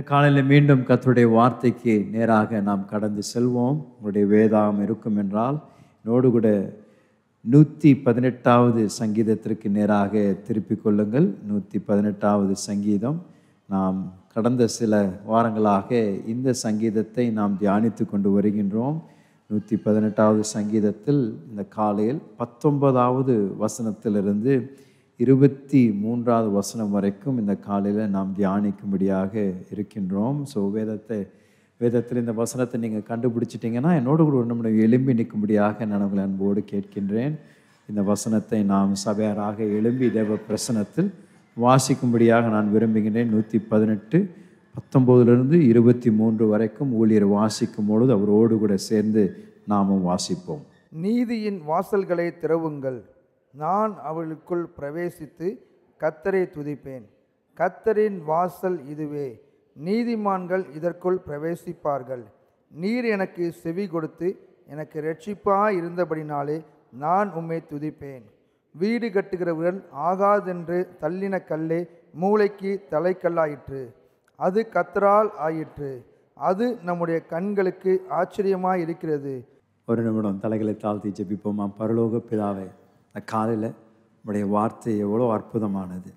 காலையில் மீண்டும் கர்த்தருடைய வார்த்தைக்கு நேராக நாம் கடந்து செல்வோம். உங்களுடைய வேதாகம் இருக்கும் என்றால் என்னோடு கூட 118வது சங்கீதத்திற்கு நேராக திருப்பிக் கொள்ளுங்கள். 118வது சங்கீதம். நாம் கடந்த சில வாரங்களாக இந்த சங்கீதத்தை நாம் தியானித்து கொண்டு வருகின்றோம். 118வது சங்கீதத்தில் இந்த காலையில் 19வது வசனத்திலிருந்து 23வது வசனம் வரைக்கும் இந்த காலையில் நாம் தியானிக்கும்படியாக இருக்கின்றோம். ஸோ வேதத்தில் இந்த வசனத்தை நீங்கள் கண்டுபிடிச்சிட்டிங்கன்னா என்னோடு கூட ஒரு நிமிடம் எழும்பி நிற்கும்படியாக நான் உங்களை அன்போடு கேட்கின்றேன். இந்த வசனத்தை நாம் சபையாராக எழும்பி தேவ பிரசனத்தில் வாசிக்கும்படியாக நான் விரும்புகின்றேன். 118 19லிருந்து 23 வரைக்கும் ஊழியர் வாசிக்கும் பொழுது அவரோடு கூட சேர்ந்து நாமும் வாசிப்போம். நீதியின் வாசல்களை திறவுங்கள், நான் அவளுக்குள் பிரவேசித்து கர்த்தரை துதிப்பேன். கர்த்தரின் வாசல் இதுவே, நீதிமான்கள் இதற்குள் பிரவேசிப்பார்கள். நீர் எனக்கு செவி கொடுத்து எனக்கு இரட்சிப்பாய் இருந்தபடினாலே நான் உம்மை துதிப்பேன். வீடு கட்டுகிறவர்கள் ஆகாதென்று தள்ளின கல்லே மூளைக்கு தலைக்கல்லாயிற்று. அது கர்த்தரால் ஆயிற்று. அது நம்முடைய கண்களுக்கு ஆச்சரியமாய் இருக்கிறது. ஒரு நிமிடம் தலைகளை தாழ்த்தி ஜெபிப்போமா. பரலோக பிதாவே, காலையில் உங்களுடைய வார்த்தை எவ்வளோ அற்புதமானது.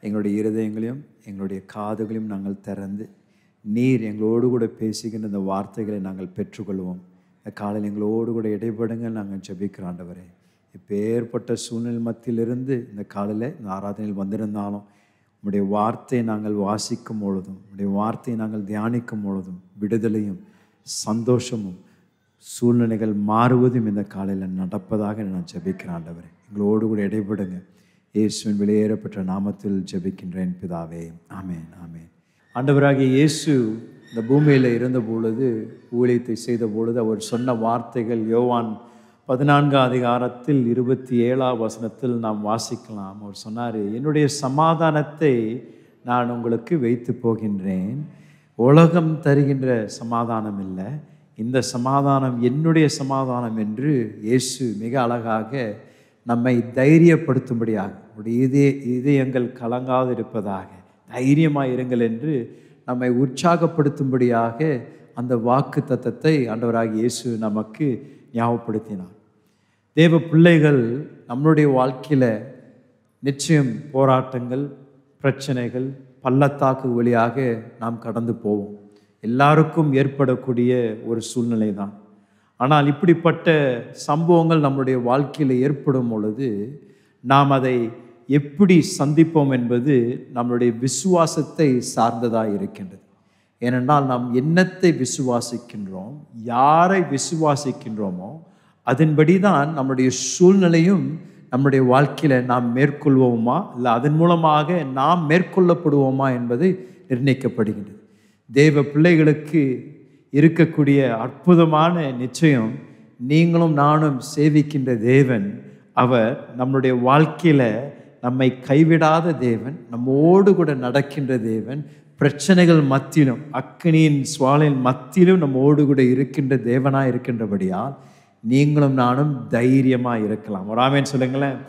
எங்களுடைய இருதயங்களையும் எங்களுடைய காதுகளையும் நாங்கள் திறந்து நீர் எங்களோடு கூட பேசுகின்ற இந்த வார்த்தைகளை நாங்கள் பெற்றுக்கொள்வோம். இந்த காலையில் எங்களோடு கூட இடைபடுங்க நாங்கள் ஜெபிக்கிறோம். ஆண்டவரே, இப்போ ஏற்பட்ட சூழ்நிலை மத்தியிலிருந்து இந்த காலையில் இந்த ஆராதனையில் வந்திருந்தாலும் உங்களுடைய வார்த்தையை நாங்கள் வாசிக்கும் பொழுதும் உங்களுடைய வார்த்தையை நாங்கள் தியானிக்கும் பொழுதும் விடுதலையும் சந்தோஷமும் சூழ்நிலைகள் மாறுவதும் இந்த காலையில் நடப்பதாக நான் ஜெபிக்கிறேன். ஆண்டவரே, எங்களோடு கூட இடைபடுங்க. இயேசுவின் வெளியேறப்பட்ட நாமத்தில் ஜெபிக்கின்றேன் பிதாவே, ஆமேன் ஆமேன். ஆண்டவராகிய இயேசு இந்த பூமியில் இருந்த பொழுது, ஊழியத்தை செய்த பொழுது அவர் சொன்ன வார்த்தைகள் யோவான் 14 அதிகாரத்தில் 27 வசனத்தில் நாம் வாசிக்கலாம். அவர் சொன்னார், என்னுடைய சமாதானத்தை நான் உங்களுக்கு வைத்து போகின்றேன். உலகம் தருகின்ற சமாதானம் இல்லை, இந்த சமாதானம் என்னுடைய சமாதானம் என்று இயேசு மிக அழகாக நம்மை தைரியப்படுத்தும்படியாக, உடைய இதயங்கள் கலங்காது இருப்பதாக, தைரியமாக இருங்கள் என்று நம்மை உற்சாகப்படுத்தும்படியாக அந்த வாக்கு தத்தத்தை ஆண்டவராகிய இயேசு நமக்கு ஞாபகப்படுத்தினார். தேவ பிள்ளைகள் நம்மளுடைய வாழ்க்கையில் நிச்சயம் போராட்டங்கள், பிரச்சனைகள், பள்ளத்தாக்கு வழியாக நாம் கடந்து போவோம். எல்லாருக்கும் ஏற்படக்கூடிய ஒரு சூழ்நிலை தான். ஆனால் இப்படிப்பட்ட சம்பவங்கள் நம்முடைய வாழ்க்கையில் ஏற்படும் பொழுது நாம் அதை எப்படி சந்திப்போம் என்பது நம்மளுடைய விசுவாசத்தை சார்ந்ததாக இருக்கின்றது. ஏனென்றால் நாம் என்னத்தை விசுவாசிக்கின்றோம், யாரை விசுவாசிக்கின்றோமோ அதன்படி தான் நம்முடைய சூழ்நிலையும் நம்முடைய வாழ்க்கையில் நாம் மேற்கொள்வோமா இல்லை அதன் மூலமாக நாம் மேற்கொள்ளப்படுவோமா என்பது நிர்ணயிக்கப்படுகின்றது. தேவ பிள்ளைகளுக்கு இருக்கக்கூடிய அற்புதமான நிச்சயம், நீங்களும் நானும் சேவிக்கின்ற தேவன் அவர் நம்முடைய வாழ்க்கையில் நம்மை கைவிடாத தேவன், நம்மோடு கூட நடக்கின்ற தேவன், பிரச்சனைகள் மத்தியிலும் அக்கினியின் சுவாலின் மத்தியிலும் நம்மோடு கூட இருக்கின்ற தேவனாக இருக்கின்றபடியால் நீங்களும் நானும் தைரியமாக இருக்கலாம். ஒரு ஆமேன் சொல்லுங்களேன்.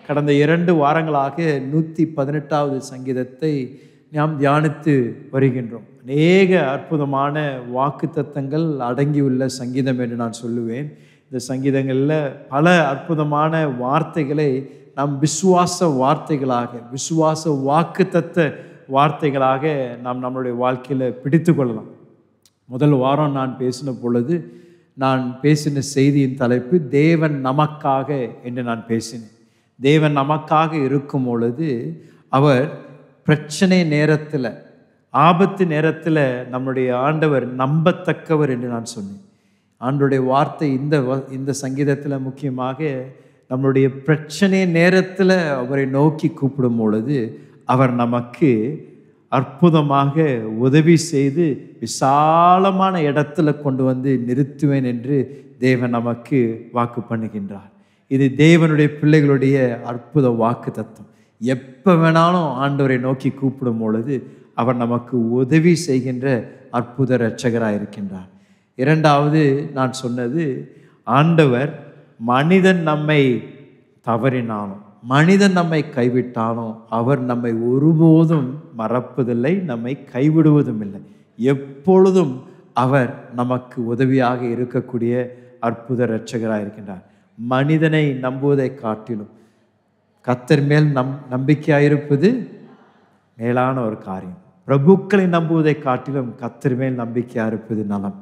கடந்த 2 வாரங்களாக 118வது சங்கீதத்தை நாம் தியானித்து வருகின்றோம். அநேக அற்புதமான வாக்கு தத்தங்கள் அடங்கியுள்ள சங்கீதம் என்று நான் சொல்லுவேன். இந்த சங்கீதங்களில் பல அற்புதமான வார்த்தைகளை நாம் விசுவாச வார்த்தைகளாக, விசுவாச வாக்கு தத்த வார்த்தைகளாக நாம் நம்மளுடைய வாழ்க்கையில் பிடித்து கொள்ளலாம். முதல் வாரம் நான் பேசின பொழுது நான் பேசின செய்தியின் தலைப்பு தேவன் நமக்காக என்று நான் பேசினேன். தேவன் நமக்காக இருக்கும் பொழுது அவர் பிரச்சனை நேரத்தில், ஆபத்து நேரத்தில் நம்முடைய ஆண்டவர் நம்பத்தக்கவர் என்று நான் சொன்னேன். ஆண்டவருடைய வார்த்தை இந்த சங்கீதத்தில் முக்கியமாக நம்மளுடைய பிரச்சனை நேரத்தில் அவரை நோக்கி கூப்பிடும் பொழுது அவர் நமக்கு அற்புதமாக உதவி செய்து விசாலமான இடத்துல கொண்டு வந்து நிறுத்துவேன் என்று தேவன் நமக்கு வாக்கு பண்ணுகின்றார். இது தேவனுடைய பிள்ளைகளுடைய அற்புத வாக்கு தத்துவம். எப்போ வேணாலும் ஆண்டவரை நோக்கி கூப்பிடும் பொழுது அவர் நமக்கு உதவி செய்கின்ற அற்புத இரட்சகராக இருக்கின்றார். 2வது நான் சொன்னது, ஆண்டவர் மனிதன் நம்மை தவறினாலும், மனிதன் நம்மை கைவிட்டாலும் அவர் நம்மை ஒருபோதும் மறப்பதில்லை, நம்மை கைவிடுவதும் இல்லை. எப்பொழுதும் அவர் நமக்கு உதவியாக இருக்கக்கூடிய அற்புத இரட்சகராக இருக்கின்றார். மனிதனை நம்புவதை காட்டிலும் கர்த்தர் மேல் நம்பிக்கையாயிருப்பது மேலான ஒரு காரியம். பிரபுக்களை நம்புவதை காட்டிலும் கர்த்தர் மேல் நம்பிக்கையாக இருப்பது நலம்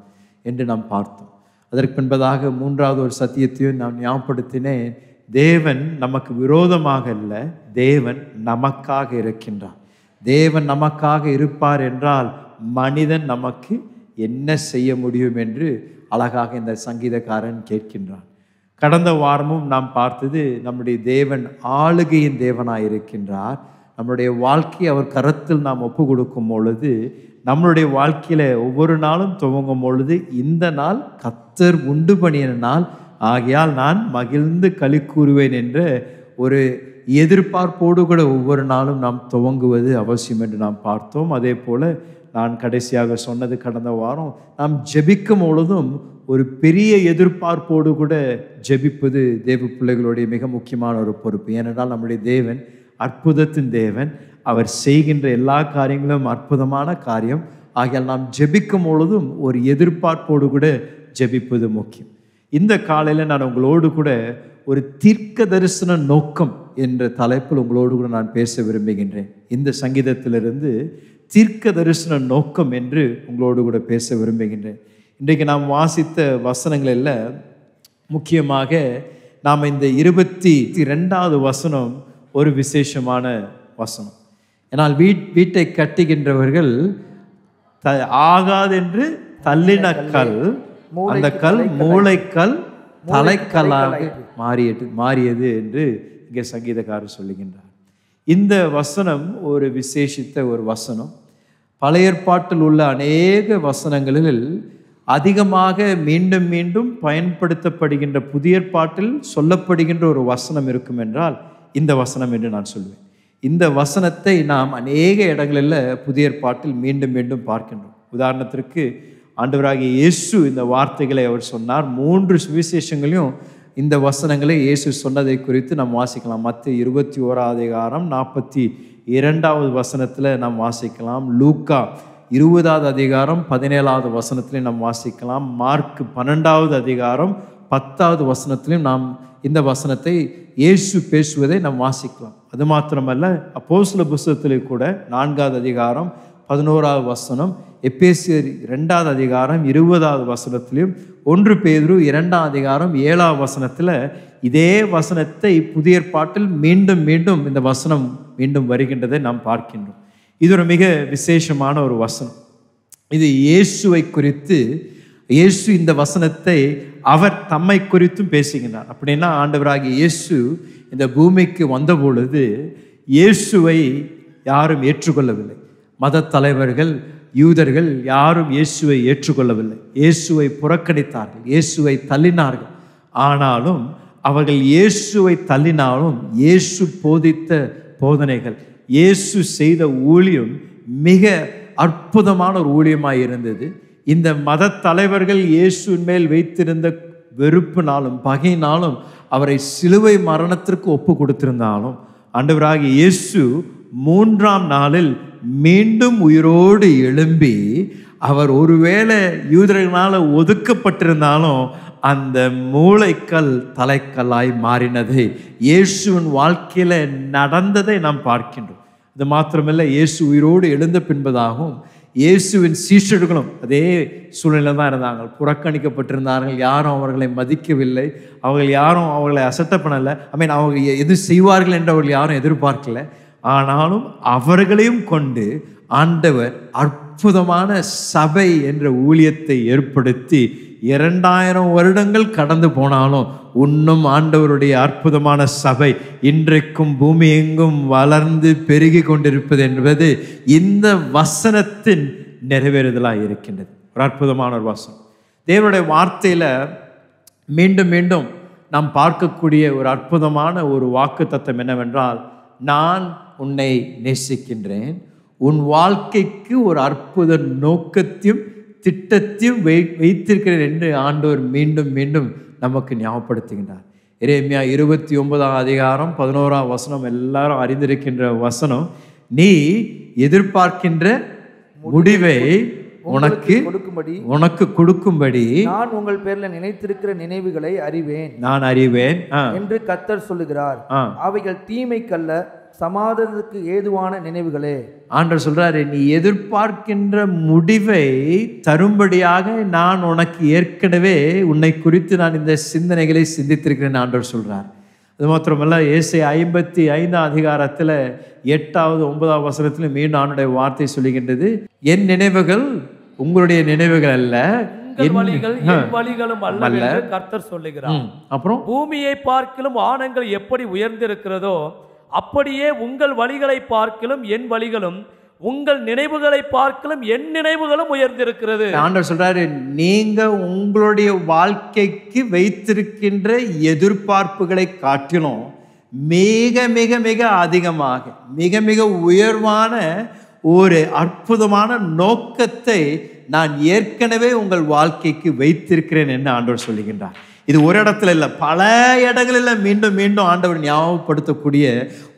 என்று நாம் பார்த்தோம். அதற்கு பின்பதாக மூன்றாவது ஒரு சத்தியத்தையும் நான் ஞாபகப்படுத்தினேன். தேவன் நமக்கு விரோதமாக அல்ல, தேவன் நமக்காக இருக்கின்றார். தேவன் நமக்காக இருப்பார் என்றால் மனிதன் நமக்கு என்ன செய்ய முடியும் என்று அழகாக இந்த சங்கீதக்காரன் கேட்கின்றான். கடந்த வாரமும் நாம் பார்த்தது, நம்முடைய தேவன் ஆளுகையின் தேவனாய் இருக்கின்றார். நம்முடைய வாழ்க்கையை அவர் கரத்தில் நாம் ஒப்பு கொடுக்கும் பொழுது, நம்மளுடைய வாழ்க்கையில ஒவ்வொரு நாளும் துவங்கும் பொழுது, இந்த நாள் கர்த்தர் உண்டு பண்ணின நாள், ஆகையால் நான் மகிழ்ந்து களி கூறுவேன் என்ற ஒரு எதிர்பார்ப்போடு கூட ஒவ்வொரு நாளும் நாம் துவங்குவது அவசியம் என்று நாம் பார்த்தோம். அதே போல நான் கடைசியாக சொன்னது, கடந்த வாரம் நாம் ஜெபிக்கும் பொழுதும் ஒரு பெரிய எதிர்பார்ப்போடு கூட ஜெபிப்பது தேவ பிள்ளைகளுடைய மிக முக்கியமான ஒரு பொறுப்பு. ஏனென்றால் நம்முடைய தேவன் அற்புதத்தின் தேவன். அவர் செய்கின்ற எல்லா காரியங்களும் அற்புதமான காரியம். ஆகையால் நாம் ஜெபிக்கும் பொழுதும் ஒரு எதிர்பார்ப்போடு கூட ஜெபிப்பது முக்கியம். இந்த காலையில் நான் உங்களோடு கூட ஒரு தீர்க்க தரிசன நோக்கம் என்ற தலைப்பில் உங்களோடு கூட நான் பேச விரும்புகின்றேன். இந்த சங்கீதத்திலிருந்து தீர்க்க தரிசன நோக்கம் என்று உங்களோடு கூட பேச விரும்புகின்றேன். இன்றைக்கு நாம் வாசித்த வசனங்களில் முக்கியமாக நாம் இந்த 22வது வசனம் ஒரு விசேஷமான வசனம். ஏன்னால் வீட்டை கட்டுகின்றவர்கள் ஆகாதென்று தள்ளின கல், அந்த கல் மூளைக்கல் தலைக்கல்லாக மாறியது என்று இங்கே சங்கீதக்காரர் சொல்லுகின்றார். இந்த வசனம் ஒரு விசேஷித்த ஒரு வசனம். பழைய ஏற்பாட்டில் உள்ள அநேக வசனங்களில் அதிகமாக மீண்டும் மீண்டும் பயன்படுத்தப்படுகின்ற புதிய ஏற்பாட்டில் சொல்லப்படுகின்ற ஒரு வசனம் இருக்கும் என்றால் இந்த வசனம் என்று நான் சொல்வேன். இந்த வசனத்தை நாம் அநேக இடங்களில் புதிய ஏற்பாட்டில் மீண்டும் மீண்டும் பார்க்கின்றோம். உதாரணத்திற்கு ஆண்டவராகிய இயேசு இந்த வார்த்தைகளை அவர் சொன்னார். 3 சுவிசேஷங்களையும் இந்த வசனங்களை இயேசு சொன்னதை குறித்து நாம் வாசிக்கலாம். மத்தேயு 21வது அதிகாரம் 42வது வசனத்தில் நாம் வாசிக்கலாம். லூக்கா 20வது அதிகாரம் 17வது வசனத்திலையும் நாம் வாசிக்கலாம். மார்க் 12வது அதிகாரம் 10வது வசனத்திலையும் நாம் இந்த வசனத்தை இயேசு பேசுவதை நாம் வாசிக்கலாம். அது மாத்திரமல்ல, அப்போஸ்தலர் புத்தகத்திலே கூட 4வது அதிகாரம் 11வது வசனம், எபேசியர் 2வது அதிகாரம் 20வது வசனத்திலும், 1 பேதுரு 2ஆம் அதிகாரம் 7வது வசனத்தில் இதே வசனத்தை புதிய ஏற்பாட்டில் மீண்டும் மீண்டும் இந்த வசனம் மீண்டும் வருகின்றதை நாம் பார்க்கின்றோம். இது ஒரு மிக விசேஷமான ஒரு வசனம். இது இயேசுவை குறித்து, இயேசு இந்த வசனத்தை அவர் தம்மை குறித்தும் பேசுகின்றார். அப்படின்னா ஆண்டவராகிய இயேசு இந்த பூமிக்கு வந்த பொழுது இயேசுவை யாரும் ஏற்றுக்கொள்ளவில்லை. மத தலைவர்கள், யூதர்கள் யாரும் இயேசுவை ஏற்றுக்கொள்ளவில்லை. இயேசுவை புறக்கணித்தார்கள், இயேசுவை தள்ளினார்கள். ஆனாலும் அவர்கள் இயேசுவை தள்ளினாலும் இயேசு போதித்த போதனைகள், இயேசு செய்த ஊழியம் மிக அற்புதமான ஒரு ஊழியமாய் இருந்தது. இந்த மத தலைவர்கள் இயேசுவின் மேல் வைத்திருந்த வெறுப்பினாலும் பகையினாலும் அவரை சிலுவை மரணத்திற்கு ஒப்பு கொடுத்திருந்தாலும் ஆண்டவராகிய இயேசு 3ஆம் நாளில் மீண்டும் உயிரோடு எழும்பி, அவர் ஒருவேளை யூதர்களால் ஒதுக்கப்பட்டிருந்தாலும் அந்த மூளைக்கல் தலைக்கல்லாய் மாறினதை இயேசுவின் வாழ்க்கையில நடந்ததை நாம் பார்க்கின்றோம். இது மாத்திரமல்ல, இயேசு உயிரோடு எழுந்த பின்பதாகவும் இயேசுவின் சீஷர்களும் அதே சூழ்நிலை தான் இருந்தாங்க. புறக்கணிக்கப்பட்டிருந்தார்கள், யாரும் அவர்களை மதிக்கவில்லை, அவர்கள் யாரும் அவர்களை அசட்டை பண்ணலை. அவங்க எது செய்வார்கள் என்று அவர்கள் யாரும் எதிர்பார்க்கல. ஆனாலும் அவர்களையும் கொண்டு ஆண்டவர் அற்புதமான சபை என்ற ஊழியத்தை ஏற்படுத்தி 2000 வருடங்கள் கடந்து போனாலும் இன்னும் ஆண்டவருடைய அற்புதமான சபை இன்றைக்கும் பூமி எங்கும் வளர்ந்து பெருகி கொண்டிருப்பது என்பது இந்த வசனத்தின் நிறைவேறுதலாக இருக்கின்றது. ஒரு அற்புதமான ஒரு வசனம். தேவனுடைய வார்த்தையில மீண்டும் மீண்டும் நாம் பார்க்கக்கூடிய ஒரு அற்புதமான ஒரு வாக்குத்தத்தம் என்னவென்றால், நான் உன்னை நேசிக்கின்றேன், உன் வாழ்க்கைக்கு ஒரு அற்புத நோக்கத்தையும் திட்டத்தையும் வைத்திருக்கிறேன் என்று ஆண்டவர் மீண்டும் மீண்டும் நமக்கு ஞாபகப்படுத்துகின்றார். எரேமியா 29ஆம் அதிகாரம் 11ஆம் வசனம் எல்லாரும் அறிந்திருக்கின்ற வசனம். நீ எதிர்பார்க்கின்ற முடிவை உனக்கு கொடுக்கும்படி நான் உங்கள் பேர்ல நினைத்திருக்கிற நினைவுகளை அறிவேன் என்று கர்த்தர் சொல்லுகிறார். அவைகள் தீமைக்கல்ல, சமாதானத்துக்கு ஏதுவான நினைவுகளே. ஆண்டவர் சொல்றாரு, நீ எதிர்பார்க்கின்ற முடிவை தரும்படியாக நான் உனக்கு ஏற்கனவே உன்னை குறித்து நான் இந்த சிந்தனைகளை சிந்தித்திருக்கிறேன் ஆண்டவர் சொல்றார். அது மாத்திரமல்ல, ஏசாயா 55 அதிகாரத்தில் 8வது 9வது வசனத்தில் மீண்டும் ஆண்டவருடைய வார்த்தை சொல்லுகின்றது, என் நினைவுகள் உங்களுடைய நினைவுகள் அல்ல, வழிகளும் அல்ல என்று கர்த்தர் சொல்லுகிறார். அப்புறம் பூமியை பார்க்கிலும் வானங்கள் எப்படி உயர்ந்திருக்கிறதோ அப்படியே உங்கள் வழிகளை பார்க்கிலும் என் வழிகளும், உங்கள் நினைவுகளை பார்க்கிலும் என் நினைவுகளும் உயர்ந்திருக்கிறது. ஆண்டவர் சொல்றாரு, நீங்க உங்களுடைய வாழ்க்கைக்கு வைத்திருக்கின்ற எதிர்பார்ப்புகளை காட்டிலும் மிக மிக மிக அதிகமாக மிக மிக உயர்வான ஒரு அற்புதமான நோக்கத்தை நான் ஏற்கனவே உங்கள் வாழ்க்கைக்கு வைத்திருக்கிறேன் என்று ஆண்டவர் சொல்லுகின்றார். இது ஒரு இடத்துல இல்லை, பல இடங்களில் மீண்டும் மீண்டும் ஆண்டவர் ஞாபகப்படுத்தக்கூடிய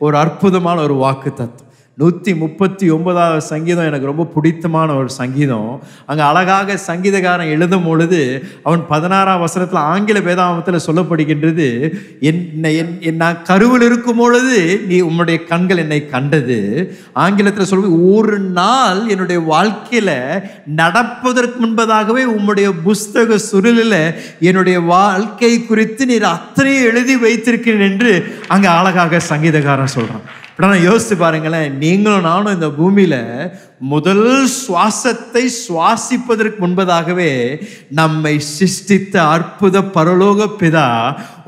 ஒரு அற்புதமான ஒரு வாக்கு தத்துவம். 139வது சங்கீதம் எனக்கு ரொம்ப பிடித்தமான ஒரு சங்கீதம். அங்கே அழகாக சங்கீதக்காரன் எழுதும் பொழுது அவன் 16ஆம் வசனத்தில் ஆங்கில வேதாகமத்தில் சொல்லப்படுகின்றது, நான் கருவில் இருக்கும் பொழுது நீ உன்னுடைய கண்கள் என்னை கண்டது. ஆங்கிலத்தில் சொல்வது, ஒரு நாள் என்னுடைய வாழ்க்கையில் நடப்பதற்கு முன்பதாகவே உம்முடைய புஸ்தக சுருளில் என்னுடைய வாழ்க்கை குறித்து நீர் அத்தனையும் எழுதி வைத்திருக்கிறேன் என்று அங்கே அழகாக சங்கீதக்காரன் சொல்கிறான். நான் யோசித்து பாருங்களேன், நீங்களும் நானும் இந்த பூமியில முதல் சுவாசத்தை சுவாசிப்பதற்கு முன்பதாகவே நம்மை சிருஷ்டித்த அற்புத பரலோக பிதா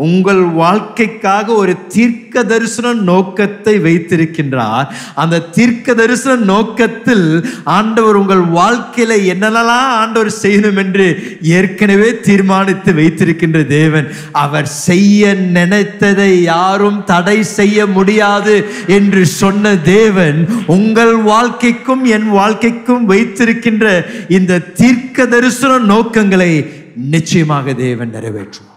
உங்கள் வாழ்க்கைக்காக ஒரு தீர்க்க தரிசன நோக்கத்தை வைத்திருக்கின்றார். அந்த தீர்க்க தரிசன நோக்கத்தில் ஆண்டவர் உங்கள் வாழ்க்கையில என்னென்னலாம் ஆண்டவர் செய்யணும் என்று ஏற்கனவே தீர்மானித்து வைத்திருக்கின்ற தேவன். அவர் செய்ய நினைத்ததை யாரும் தடை செய்ய முடியாது என்று சொன்ன தேவன் உங்கள் வாழ்க்கைக்கும் என் வாழ்க்கைக்கும் வைத்திருக்கின்ற இந்த தீர்க்க தரிசன நோக்கங்களை நிச்சயமாக தேவன் நிறைவேற்றுவார்.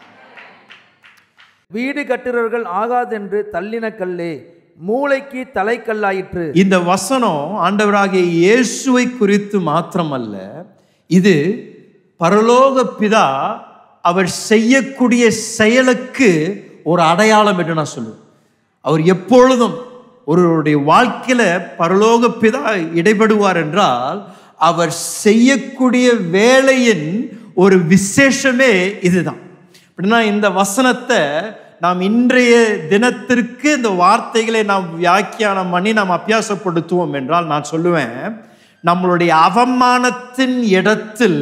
வீடு கட்டுறவர்கள் ஆகாதென்று தள்ளின கல்லே மூளைக்கு தலைக்கல்லாயிற்று. இந்த வசனம் ஆண்டவராகிய இயேசுவை குறித்து மாத்திரமல்ல, இது பரலோக பிதா அவர் செய்யக்கூடிய செயலுக்கு ஒரு அடையாளம் என்று நான் சொல்லுவேன். அவர் எப்பொழுதும் ஒருவருடைய வாழ்க்கையில பரலோக பிதா இடைபடுவார் என்றால் அவர் செய்யக்கூடிய வேலையின் ஒரு விசேஷமே இதுதான். அப்படின்னா இந்த வசனத்தை நாம் இன்றைய தினத்திற்கு இந்த வார்த்தைகளை நாம் வியாக்கியானம் பண்ணி நாம் அபியாசப்படுத்துவோம் என்றால் நான் சொல்லுவேன், நம்மளுடைய அவமானத்தின் இடத்தில்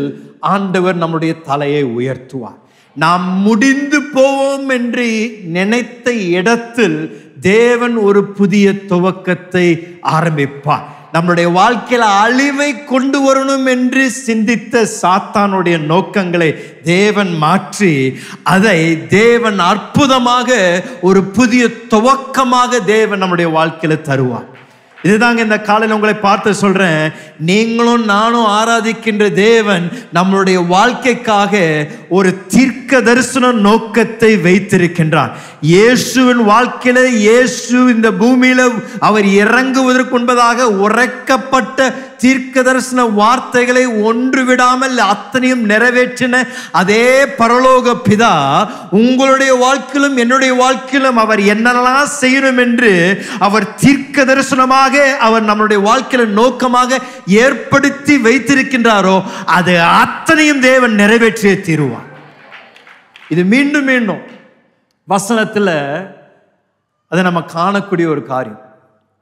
ஆண்டவர் நம்முடைய தலையை உயர்த்துவார். நாம் முடிந்து போவோம் என்று நினைத்த இடத்தில் தேவன் ஒரு புதிய துவக்கத்தை ஆரம்பிப்பார். நம்முடைய வாழ்க்கையில அழிவை கொண்டு வரணும் என்று சிந்தித்த சாத்தானுடைய நோக்கங்களை தேவன் மாற்றி அதை தேவன் அற்புதமாக ஒரு புதிய துவக்கமாக தேவன் நம்முடைய வாழ்க்கையில தருவார். இதுதாங்க இந்த காலையில் உங்களை பார்த்து சொல்றேன், நீங்களும் நானும் ஆராதிக்கின்ற தேவன் நம்மளுடைய வாழ்க்கைக்காக ஒரு தீர்க்க தரிசன நோக்கத்தை வைத்திருக்கின்றார். இயேசுவின் வாழ்க்கையில இயேசு இந்த பூமியில அவர் இறங்குவதற்கு முன்பதாக உரைக்கப்பட்ட தீர்க்க தரிசன வார்த்தைகளை ஒன்று விடாமல் அத்தனையும் நிறைவேற்றின அதே பரலோக பிதா உங்களுடைய வாழ்க்கையிலும் என்னுடைய வாழ்க்கையிலும் அவர் என்னெல்லாம் செய்யணும் என்று அவர் தீர்க்க தரிசனமாக அவர் நம்முடைய வாழ்க்கையில நோக்கமாக ஏற்படுத்தி வைத்திருக்கின்றாரோ அது அத்தனையும் தேவன் நிறைவேற்றியே தீருவார். இது மீண்டும் மீண்டும் வசனத்துல அதை நம்ம காணக்கூடிய ஒரு காரியம்.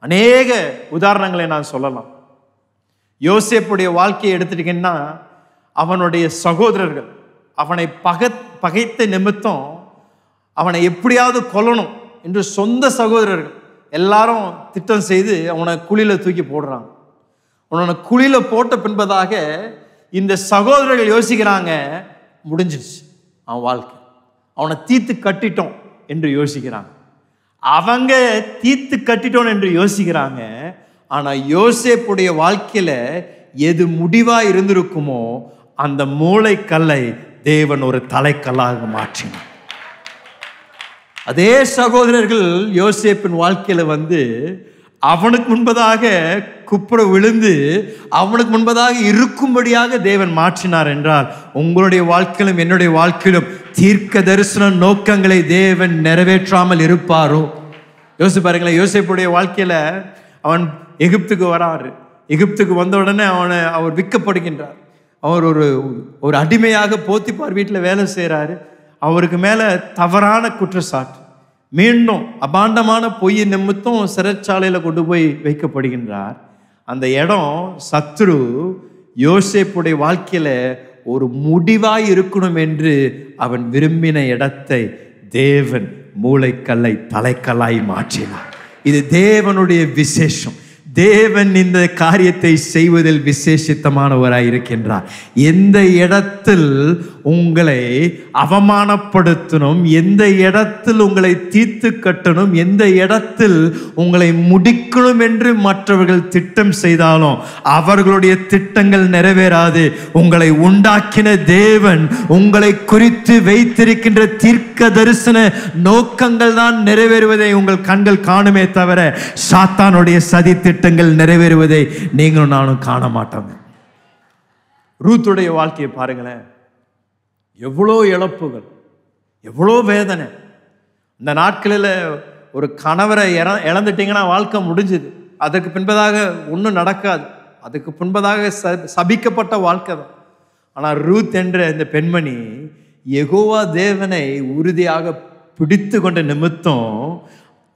அநேக உதாரணங்களை நான் சொல்லலாம். யோசேப்புடைய வாழ்க்கையை எடுத்துட்டீங்கன்னா, அவனுடைய சகோதரர்கள் அவனை பகைத்த நிமித்தம் அவனை எப்படியாவது கொல்லணும் என்று சொந்த சகோதரர்கள் எல்லாரும் திட்டம் செய்து அவனை குழியில தூக்கி போடுறாங்க. அவனை குழியில போட்ட பின்பதாக இந்த சகோதரர்கள் யோசிக்கிறாங்க, முடிஞ்சிடுச்சு அவன் வாழ்க்கை, அவனை தீர்த்து கட்டிட்டோம் என்று யோசிக்கிறாங்க. அவங்க தீர்த்து கட்டிட்டோம் என்று யோசிக்கிறாங்க. ஆனா யோசேப்புடைய வாழ்க்கையில எது முடிவா இருந்திருக்குமோ அந்த மூளைக்கல்லை தேவன் ஒரு தலைக்கல்லாக மாற்றினார். அதே சகோதரர்கள் யோசேப்பின் வாழ்க்கையில வந்து அவனுக்கு முன்பதாக குப்புற விழுந்து அவனுக்கு முன்பதாக இருக்கும்படியாக தேவன் மாற்றினார் என்றால், உங்களுடைய வாழ்க்கையிலும் என்னுடைய வாழ்க்கையிலும் தீர்க்க தரிசன நோக்கங்களை தேவன் நிறைவேற்றாமல் இருப்பாரோ? யோசிச்சு பாருங்களேன். யோசேப்புடைய வாழ்க்கையில அவன் எகிப்துக்கு வராரு. எகிப்துக்கு வந்த உடனே அவர் விற்கப்படுகின்றார். அவர் ஒரு அடிமையாக போத்திபார் வீட்டில் வேலை செய்கிறாரு. அவருக்கு மேலே தவறான குற்றச்சாட்டு, மீண்டும் அபாண்டமான பொய் நிமித்தம் சிறைச்சாலையில் கொண்டு போய் வைக்கப்படுகின்றார். அந்த இடம் சத்ரு யோசேப்புடைய வாழ்க்கையில் ஒரு முடிவாய் இருக்கணும் என்று அவன் விரும்பின இடத்தை தேவன் மூளைக்கல்லை தலைக்கல்லாய் மாற்றினார். இது தேவனுடைய விசேஷம். தேவன் இந்த காரியத்தை செய்வதில் விசேஷித்தமானவராய் இருக்கின்றார். எந்த இடத்தில் உங்களை அவமானப்படுத்தணும், எந்த இடத்தில் உங்களை தீர்த்து கட்டணும், எந்த இடத்தில் உங்களை முடிக்கணும் என்று மற்றவர்கள் திட்டம் செய்தாலும் அவர்களுடைய திட்டங்கள் நிறைவேறாது. உங்களை உண்டாக்கின தேவன் உங்களை குறித்து வைத்திருக்கின்ற தீர்க்க தரிசன நோக்கங்கள் தான் நிறைவேறுவதை உங்கள் கண்கள் காணுமே தவிர சாத்தானுடைய சதி திட்டங்கள் நிறைவேறுவதை நீங்களும் நானும் காண மாட்டோம். ரூத்துடைய வாழ்க்கையை பாருங்களேன். எவ்வளோ இழப்புகள், எவ்வளோ வேதனை. இந்த நாட்களில் ஒரு கணவரை இழந்துட்டீங்கன்னா வாழ்க்கை முடிஞ்சுது. அதற்கு பின்பதாக ஒன்றும் நடக்காது. அதுக்கு பின்பதாக சபிக்கப்பட்ட வாழ்க்கை தான். ஆனால் ரூத் என்ற இந்த பெண்மணி யெகோவா தேவனை உறுதியாக பிடித்து கொண்ட நிமித்தம்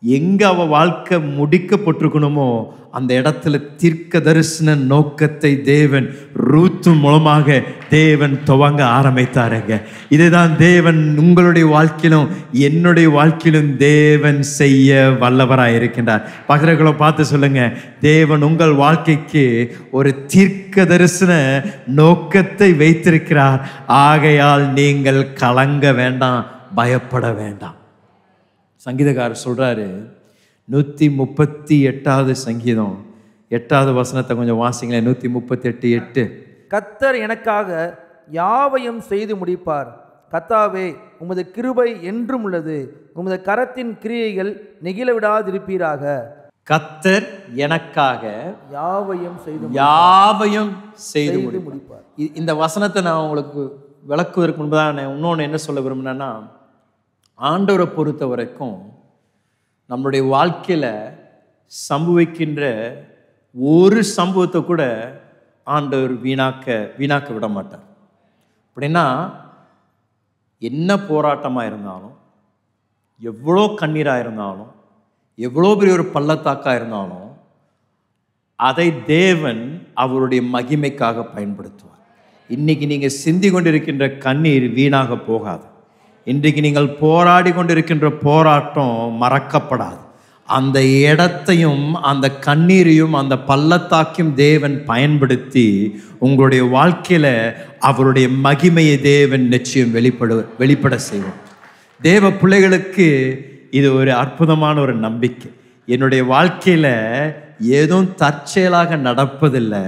எங்க அவ வாழ்க்கை முடிக்கப்பட்டிருக்கணுமோ அந்த இடத்துல தீர்க்க தரிசன நோக்கத்தை தேவன் ரூத்து மூலமாக தேவன் துவங்க ஆரம்பித்தாருங்க. இதுதான் தேவன் உங்களுடைய வாழ்க்கையிலும் என்னுடைய வாழ்க்கையிலும் தேவன் செய்ய வல்லவராய் இருக்கின்றார். பக்கத்துல பார்த்து சொல்லுங்க, தேவன் உங்கள் வாழ்க்கைக்கு ஒரு தீர்க்க தரிசன நோக்கத்தை வைத்திருக்கிறார். ஆகையால் நீங்கள் கலங்க வேண்டாம், பயப்பட வேண்டாம். சங்கீதக்காரர் சொல்றாரு, 138வது சங்கீதம் 8வது வசனத்தை கொஞ்சம் வாசிங்களேன். 138:8. கர்த்தர் எனக்காக யாவையும் செய்து முடிப்பார். கர்த்தாவே, உமது கிருபை என்றும் உள்ளது. உமது கரத்தின் கிரியைகள் நெகிழ விடாதிருப்பீராக. கர்த்தர் எனக்காக யாவையும் செய்து முடிப்பார். இந்த வசனத்தை நான் உங்களுக்கு விளக்குவதற்கு முன்பதாக நான் இன்னொன்று என்ன சொல்ல விரும்பினேன்னா, ஆண்டவரை பொறுத்த வரைக்கும் நம்மளுடைய வாழ்க்கையில் சம்பவிக்கின்ற ஒரு சம்பவத்தை கூட ஆண்டவர் வீணாக்க விட மாட்டார். அப்படின்னா என்ன போராட்டமாக இருந்தாலும், எவ்வளோ கண்ணீராக இருந்தாலும், எவ்வளோ பெரிய ஒரு பள்ளத்தாக்காக இருந்தாலும் அதை தேவன் அவருடைய மகிமைக்காக பயன்படுத்துவார். இன்னைக்கு நீங்கள் சிந்தி கொண்டிருக்கின்ற கண்ணீர் வீணாக போகாது. இன்றைக்கு நீங்கள் போராடி கொண்டிருக்கின்ற போராட்டம் மறக்கப்படாது. அந்த இடத்தையும் அந்த கண்ணீரையும் அந்த பள்ளத்தாக்கையும் தேவன் பயன்படுத்தி உங்களுடைய வாழ்க்கையில் அவருடைய மகிமையை தேவன் நிச்சயம் வெளிப்பட செய்வார். தேவ பிள்ளைகளுக்கு இது ஒரு அற்புதமான ஒரு நம்பிக்கை. என்னுடைய வாழ்க்கையில் ஏதும் தற்செயலாக நடப்பதில்லை.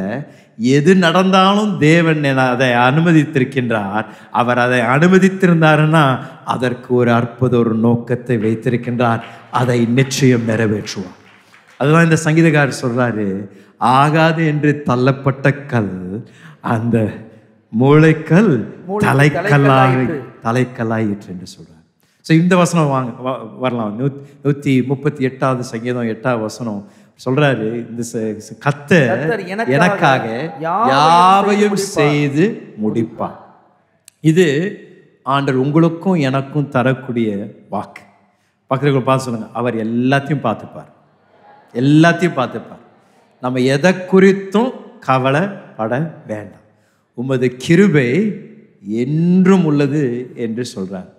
எது நடந்தாலும் தேவன் அதை அனுமதித்திருக்கின்றார். அவர் அதை அனுமதித்திருந்தாருன்னா அதற்கு ஒரு அற்புத ஒரு நோக்கத்தை வைத்திருக்கின்றார். அதை நிச்சயம் நிறைவேற்றுவார். அதுதான் இந்த சங்கீதக்காரர் சொல்றாரு, ஆகாது என்று தள்ளப்பட்ட கல் அந்த மூளைக்கல் தலைக்கல்லாயிற்று என்று சொல்றார். ஸோ இந்த வசனம் வரலாம். 138வது சங்கீதம் 8வது வசனம் சொல்றாரு, இந்த கர்த்தர் எனக்காக யாவையும் செய்து முடிப்பார். இது ஆண்டவர் உங்களுக்கும் எனக்கும் தரக்கூடிய வாக்கு. பக்கத்துல பார்த்து சொல்லுங்க, அவர் எல்லாத்தையும் பார்த்துப்பார். நம்ம எதை குறித்தும் கவலைப்பட வேண்டாம். உமது கிருபை என்றும் உள்ளது என்று சொல்றார்.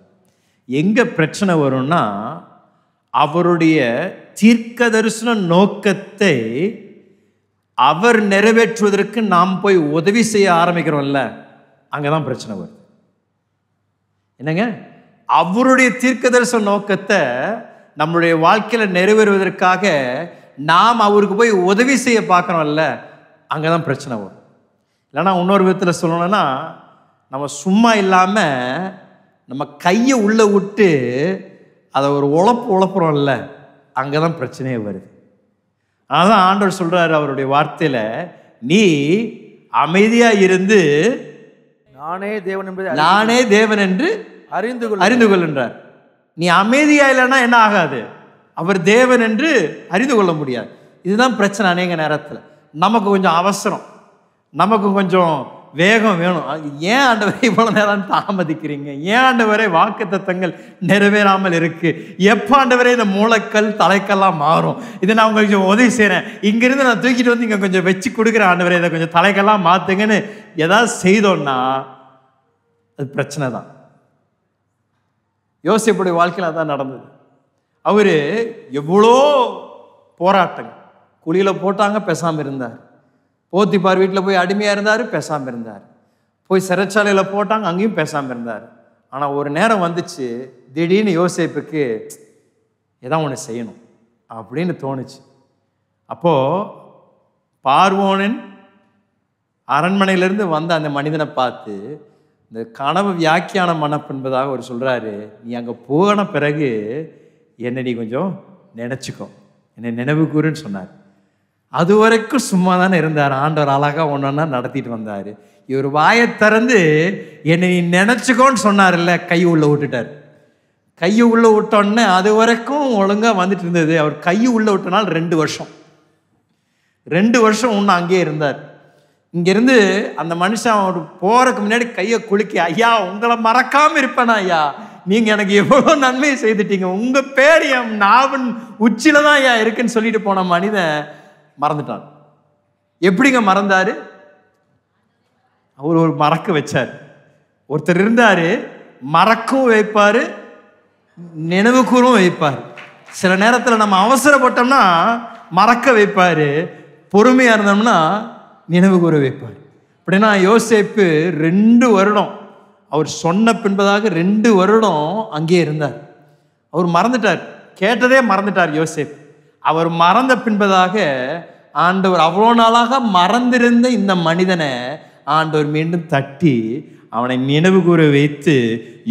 எங்க பிரச்சனை வரும்னா, அவருடைய தீர்க்க தரிசன நோக்கத்தை அவர் நிறைவேற்றுவதற்கு நாம் போய் உதவி செய்ய ஆரம்பிக்கிறோம்ல, அங்கதான் பிரச்சனை வருது. என்னங்க, அவருடைய தீர்க்க தரிசன நோக்கத்தை நம்மளுடைய வாழ்க்கையில நிறைவேறுவதற்காக நாம் அவருக்கு போய் உதவி செய்ய பார்க்கறோம்ல, அங்கதான் பிரச்சனை வரும். இல்லைன்னா இன்னொரு விதத்தில் சொல்லணும்னா, நம்ம சும்மா இல்லாம நம்ம கையை உள்ள விட்டு அதை ஒரு உழப்புறோம்ல, அங்கே தான் பிரச்சனையே வருது. அதான் ஆண்டவர் சொல்றாரு அவருடைய வார்த்தையில, நீ அமைதியா இருந்து நானே தேவன் என்பதை நானே தேவன் என்று அறிந்து கொள்கின்றார். நீ அமைதியா இல்லைன்னா என்ன ஆகாது? அவர் தேவன் என்று அறிந்து கொள்ள முடியாது. இதுதான் பிரச்சனை. அநேக நேரத்தில் நமக்கு கொஞ்சம் அவசரம், நமக்கு கொஞ்சம் வேகம் வேணும். ஏன் ஆண்டவரை இவ்வளவு நேரம் தாமதிக்கிறீங்க? ஏன் ஆண்டவரை வாக்குத்தத்தங்கள் நிறைவேறாமல் இருக்கு? எப்போ ஆண்டவரை இந்த மூளைக்கல் தலைக்கெல்லாம் மாறும்? இதை நான் உங்களுக்கு உதவி செய்கிறேன், இங்கிருந்து நான் தூக்கிட்டு வந்து இங்கே கொஞ்சம் வச்சு கொடுக்குறேன், ஆண்டவரை இதை கொஞ்சம் தலைக்கெல்லாம் மாற்றுங்கன்னு ஏதாவது செய்தோன்னா அது பிரச்சனை தான். யோசேப்புடைய வாழ்க்கையில் அதான் நடந்தது. அவர் எவ்வளோ போராட்டங்கள், குழியில் போட்டாங்க, பேசாமல் இருந்தார். போத்திபார் வீட்டில் போய் அடிமையாக இருந்தார், பேசாமல் இருந்தார். போய் சிறைச்சாலையில் போட்டாங்க, அங்கேயும் பேசாமல் இருந்தார். ஆனால் ஒரு நேரம் வந்துச்சு, திடீர்னு யோசேப்புக்கு ஏதாவது ஒன்று செய்யணும் அப்படின்னு தோணுச்சு. அப்போது பார்வோனின் அரண்மனையிலேருந்து வந்த அந்த மனிதனை பார்த்து இந்த கனவு வியாக்கியானம் என்பதாக அவர் சொல்கிறாரு, நீ அங்கே போன பிறகு என்னை நீ கொஞ்சம் நினச்சிக்கோ, என்னை நினைவு கூறுன்னு சொன்னார். அது வரைக்கும் சும்மா தானே இருந்தார். ஆண்டவர் அழகாக ஒன்றா நடத்திட்டு வந்தார். இவர் வாயை திறந்து என்னை நீ நினச்சிக்கோன்னு சொன்னார்ல, கையை உள்ளே விட்டுட்டார். கையை உள்ளே விட்டோன்னே அது வரைக்கும் ஒழுங்காக வந்துட்டு இருந்தது. அவர் கையை உள்ளே விட்டனால் 2 வருஷம் இன்னும் அங்கேயே இருந்தார். இங்கேருந்து அந்த மனுஷன் அவர் போகிறதுக்கு முன்னாடி கையை குலுக்கி, ஐயா உங்களை மறக்காமல் இருப்பேனா ஐயா, நீங்கள் எனக்கு எவ்வளோ நன்மையை செய்துட்டீங்க, உங்கள் பேர் என் நாவன் உச்சியில் தான் ஐயா இருக்குன்னு சொல்லிட்டு போன மனிதன் மறந்துட்டான். எப்படிங்க மறந்தாரு? அவர் ஒரு மறக்க வச்சார். ஒருத்தர் இருந்தாரு, மறக்கவும் வைப்பாரு, நினைவு கூறவும் வைப்பார். சில நேரத்தில் நம்ம அவசரப்பட்டோம்னா மறக்க வைப்பாரு, பொறுமையா இருந்தோம்னா நினைவு கூற வைப்பார். அப்படின்னா யோசேப்பு 2 வருடம் அவர் சொன்ன பின்பதாக 2 வருடம் அங்கேயே இருந்தார். அவர் மறந்துட்டார், கேட்டதே மறந்துட்டார் யோசேப்பு. அவர் மறந்த பின்பதாக ஆண்டவர் அவ்வளோ நாளாக மறந்திருந்த இந்த மனிதனை ஆண்டவர் மீண்டும் தட்டி அவனை நினைவு கூற வைத்து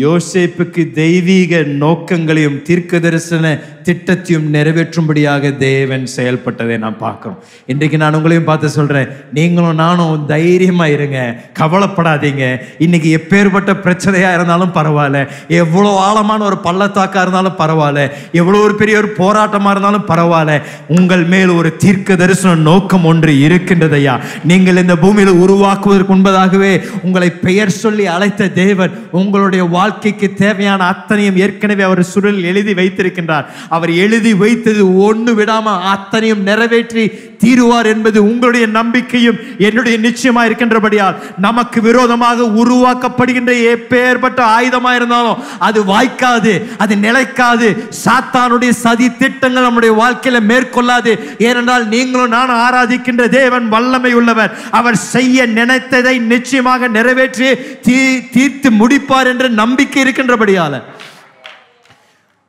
யோசேப்புக்கு தெய்வீக நோக்கங்களையும் தீர்க்க தரிசன திட்டத்தையும் நிறைவேற்றும்படியாக தேவன் செயல்பட்டதை நாம் பார்க்கிறோம். இன்றைக்கு நான் உங்களையும் பார்த்து சொல்றேன், நீங்களும் நானும் தைரியமா இருங்க, கவலைப்படாதீங்க. இன்னைக்கு எப்பேற்பட்ட பிரச்சனையா இருந்தாலும் பரவாயில்ல, எவ்வளோ ஆழமான ஒரு பள்ளத்தாக்கா இருந்தாலும் பரவாயில்ல, எவ்வளோ ஒரு பெரிய ஒரு போராட்டமா இருந்தாலும் பரவாயில்ல, உங்கள் மேல் ஒரு தீர்க்க தரிசன நோக்கம் ஒன்று இருக்கின்றதையா. நீங்கள் இந்த பூமியில் உருவாக்குவதற்கு முன்பதாகவே உங்களை பெயர் சொல்லி அழைத்த தேவன் உங்களுடைய வாழ்க்கைக்கு தேவையான அத்தனையும் ஏற்கனவே அவர் சுருளில் எழுதி வைத்திருக்கின்றார். அவர் எழுதி வைத்தது ஒன்று விடாம அத்தனையும் நிறைவேற்றி தீருவார் என்பது உங்களுடைய நம்பிக்கையும் என்னுடைய நிச்சயமா இருக்கின்றபடியால் நமக்கு விரோதமாக உருவாக்கப்படுகின்ற எப்பேற்பட்ட ஆயுதமா இருந்தாலும் அது வாய்க்காது, அது நிலைக்காது. சாத்தானுடைய சதி திட்டங்கள் நம்முடைய வாழ்க்கையில மேற்கொள்ளாது. ஏனென்றால் நீங்களும் நான் ஆராதிக்கின்ற தேவன் வல்லமை உள்ளவர். அவர் செய்ய நினைத்ததை நிச்சயமாக நிறைவேற்றி தீர்த்து முடிப்பார் என்ற நம்பிக்கை இருக்கின்றபடியால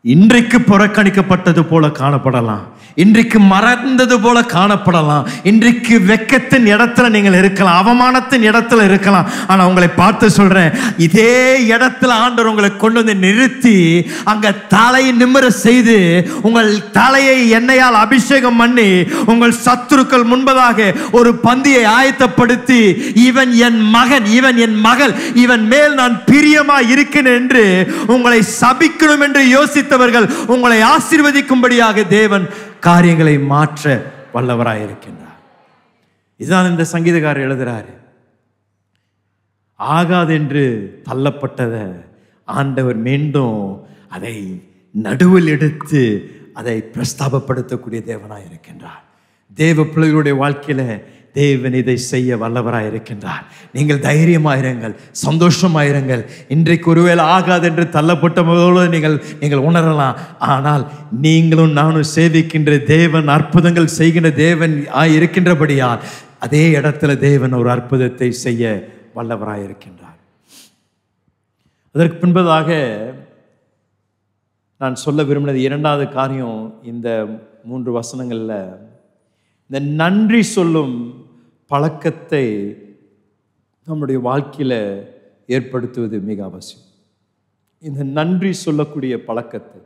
இன்றைக்கு புறக்கணிக்கப்பட்டது போல காணப்படலாம், இன்றைக்கு மறந்தது போல காணப்படலாம், இன்றைக்கு வெக்கத்தின் இடத்துல நீங்கள் இருக்கலாம், அவமானத்தின் இடத்துல இருக்கலாம். ஆனா உங்களை பார்த்து சொல்றேன், இதே இடத்துல ஆண்டவர் உங்களை கொண்டு வந்து நிறுத்தி அங்க தலையை நிமிர செய்து உங்கள் தலையை எண்ணெயால் அபிஷேகம் பண்ணி உங்கள் சத்துருக்கள் முன்பதாக ஒரு பந்தியை ஆயத்தப்படுத்தி, இவன் என் மகன், இவன் என் மகள், இவன் மேல் நான் பிரியமா இருக்கிறேன் என்று உங்களை சபிக்கணும் என்று யோசித்தவர்கள் உங்களை ஆசீர்வதிக்கும்படியாக தேவன் காரியங்களை மாற்ற வல்லவராயிருக்கின்றார். இதுதான் இந்த சங்கீதக்காரர் எழுதுறாரு. ஆகாது என்று தள்ளப்பட்டதை ஆண்டவர் மீண்டும் அதை நடுவில் எடுத்து அதை பிரஸ்தாபப்படுத்தக்கூடிய தேவனாய் இருக்கின்றார். தேவ பிள்ளைகளுடைய வாழ்க்கையில தேவன் இதை செய்ய வல்லவராய் இருக்கின்றார். நீங்கள் தைரியமாயிருங்கள், சந்தோஷமாயிருங்கள். இன்றைக்கு ஒருவேளை ஆகாது என்று தள்ளப்பட்ட போது நீங்கள் உணரலாம். ஆனால் நீங்களும் நானும் சேவிக்கின்ற தேவன் அற்புதங்கள் செய்கின்ற தேவன் இருக்கின்றபடியால் அதே இடத்துல தேவன் ஒரு அற்புதத்தை செய்ய வல்லவராய் இருக்கின்றார். அதற்கு பின்பதாக நான் சொல்ல விரும்பினது 2வது காரியம், இந்த 3 வசனங்கள்ல இந்த நன்றி சொல்லும் பழக்கத்தை நம்முடைய வாழ்க்கையில் ஏற்படுத்துவது மிக அவசியம். இந்த நன்றி சொல்லக்கூடிய பழக்கத்தை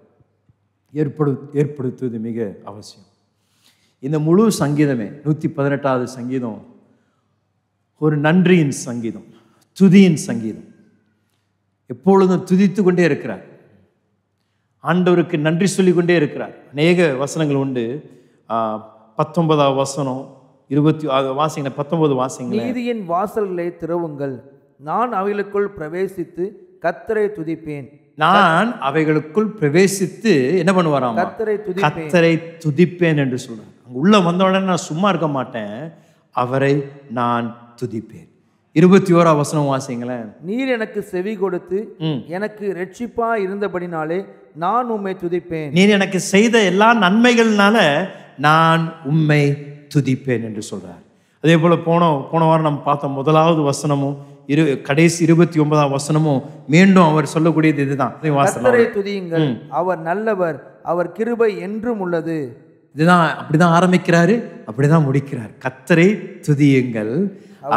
ஏற்படுத்துவது மிக அவசியம். இந்த முழு சங்கீதமே 118வது சங்கீதம் ஒரு நன்றியின் சங்கீதம், துதியின் சங்கீதம். எப்பொழுதும் துதித்து கொண்டே இருக்கிறார், ஆண்டவருக்கு நன்றி சொல்லிக்கொண்டே இருக்கிறார். அநேக வசனங்கள் உண்டு. 19வது வசனம் 20 வாசிங்க, 19 வாசிங்க. நீதியின் வாசல்களை திறவுங்கள், நான் அவைகளுக்குள் பிரவேசித்து கர்த்தரை துதிப்பேன். நான் அவைகளுக்குள் பிரவேசித்து என்ன பண்ணுவாராம்? கர்த்தரை துதிப்பேன் என்று சொல்றார். அங்க உள்ள வந்தவுடனே நான் சும்மா இருக்க மாட்டேன், அவரை நான் துதிப்பேன். 21வது வசனம் வாசிங்களேன். நீர் எனக்கு செவி கொடுத்து எனக்கு இரட்சிப்பா இருந்தபடினாலே நான் உம்மை துதிப்பேன். நீர் எனக்கு செய்த எல்லா நன்மைகள்னால நான் உம்மை துதிப்பேன் என்று சொல்றார். அதே போல போன வாரம் நம்ம பார்த்தோம், முதலாவது வசனமும் கடைசி 29வது வசனமும் மீண்டும் அவர் சொல்லக்கூடியது இதுதான். கர்த்தரை துதியுங்கள், அவர் நல்லவர், அவர் கிருபை என்றும் உள்ளது. இதுதான், அப்படிதான் ஆரம்பிக்கிறாரு, அப்படிதான் முடிக்கிறார். கர்த்தரை துதியுங்கள்,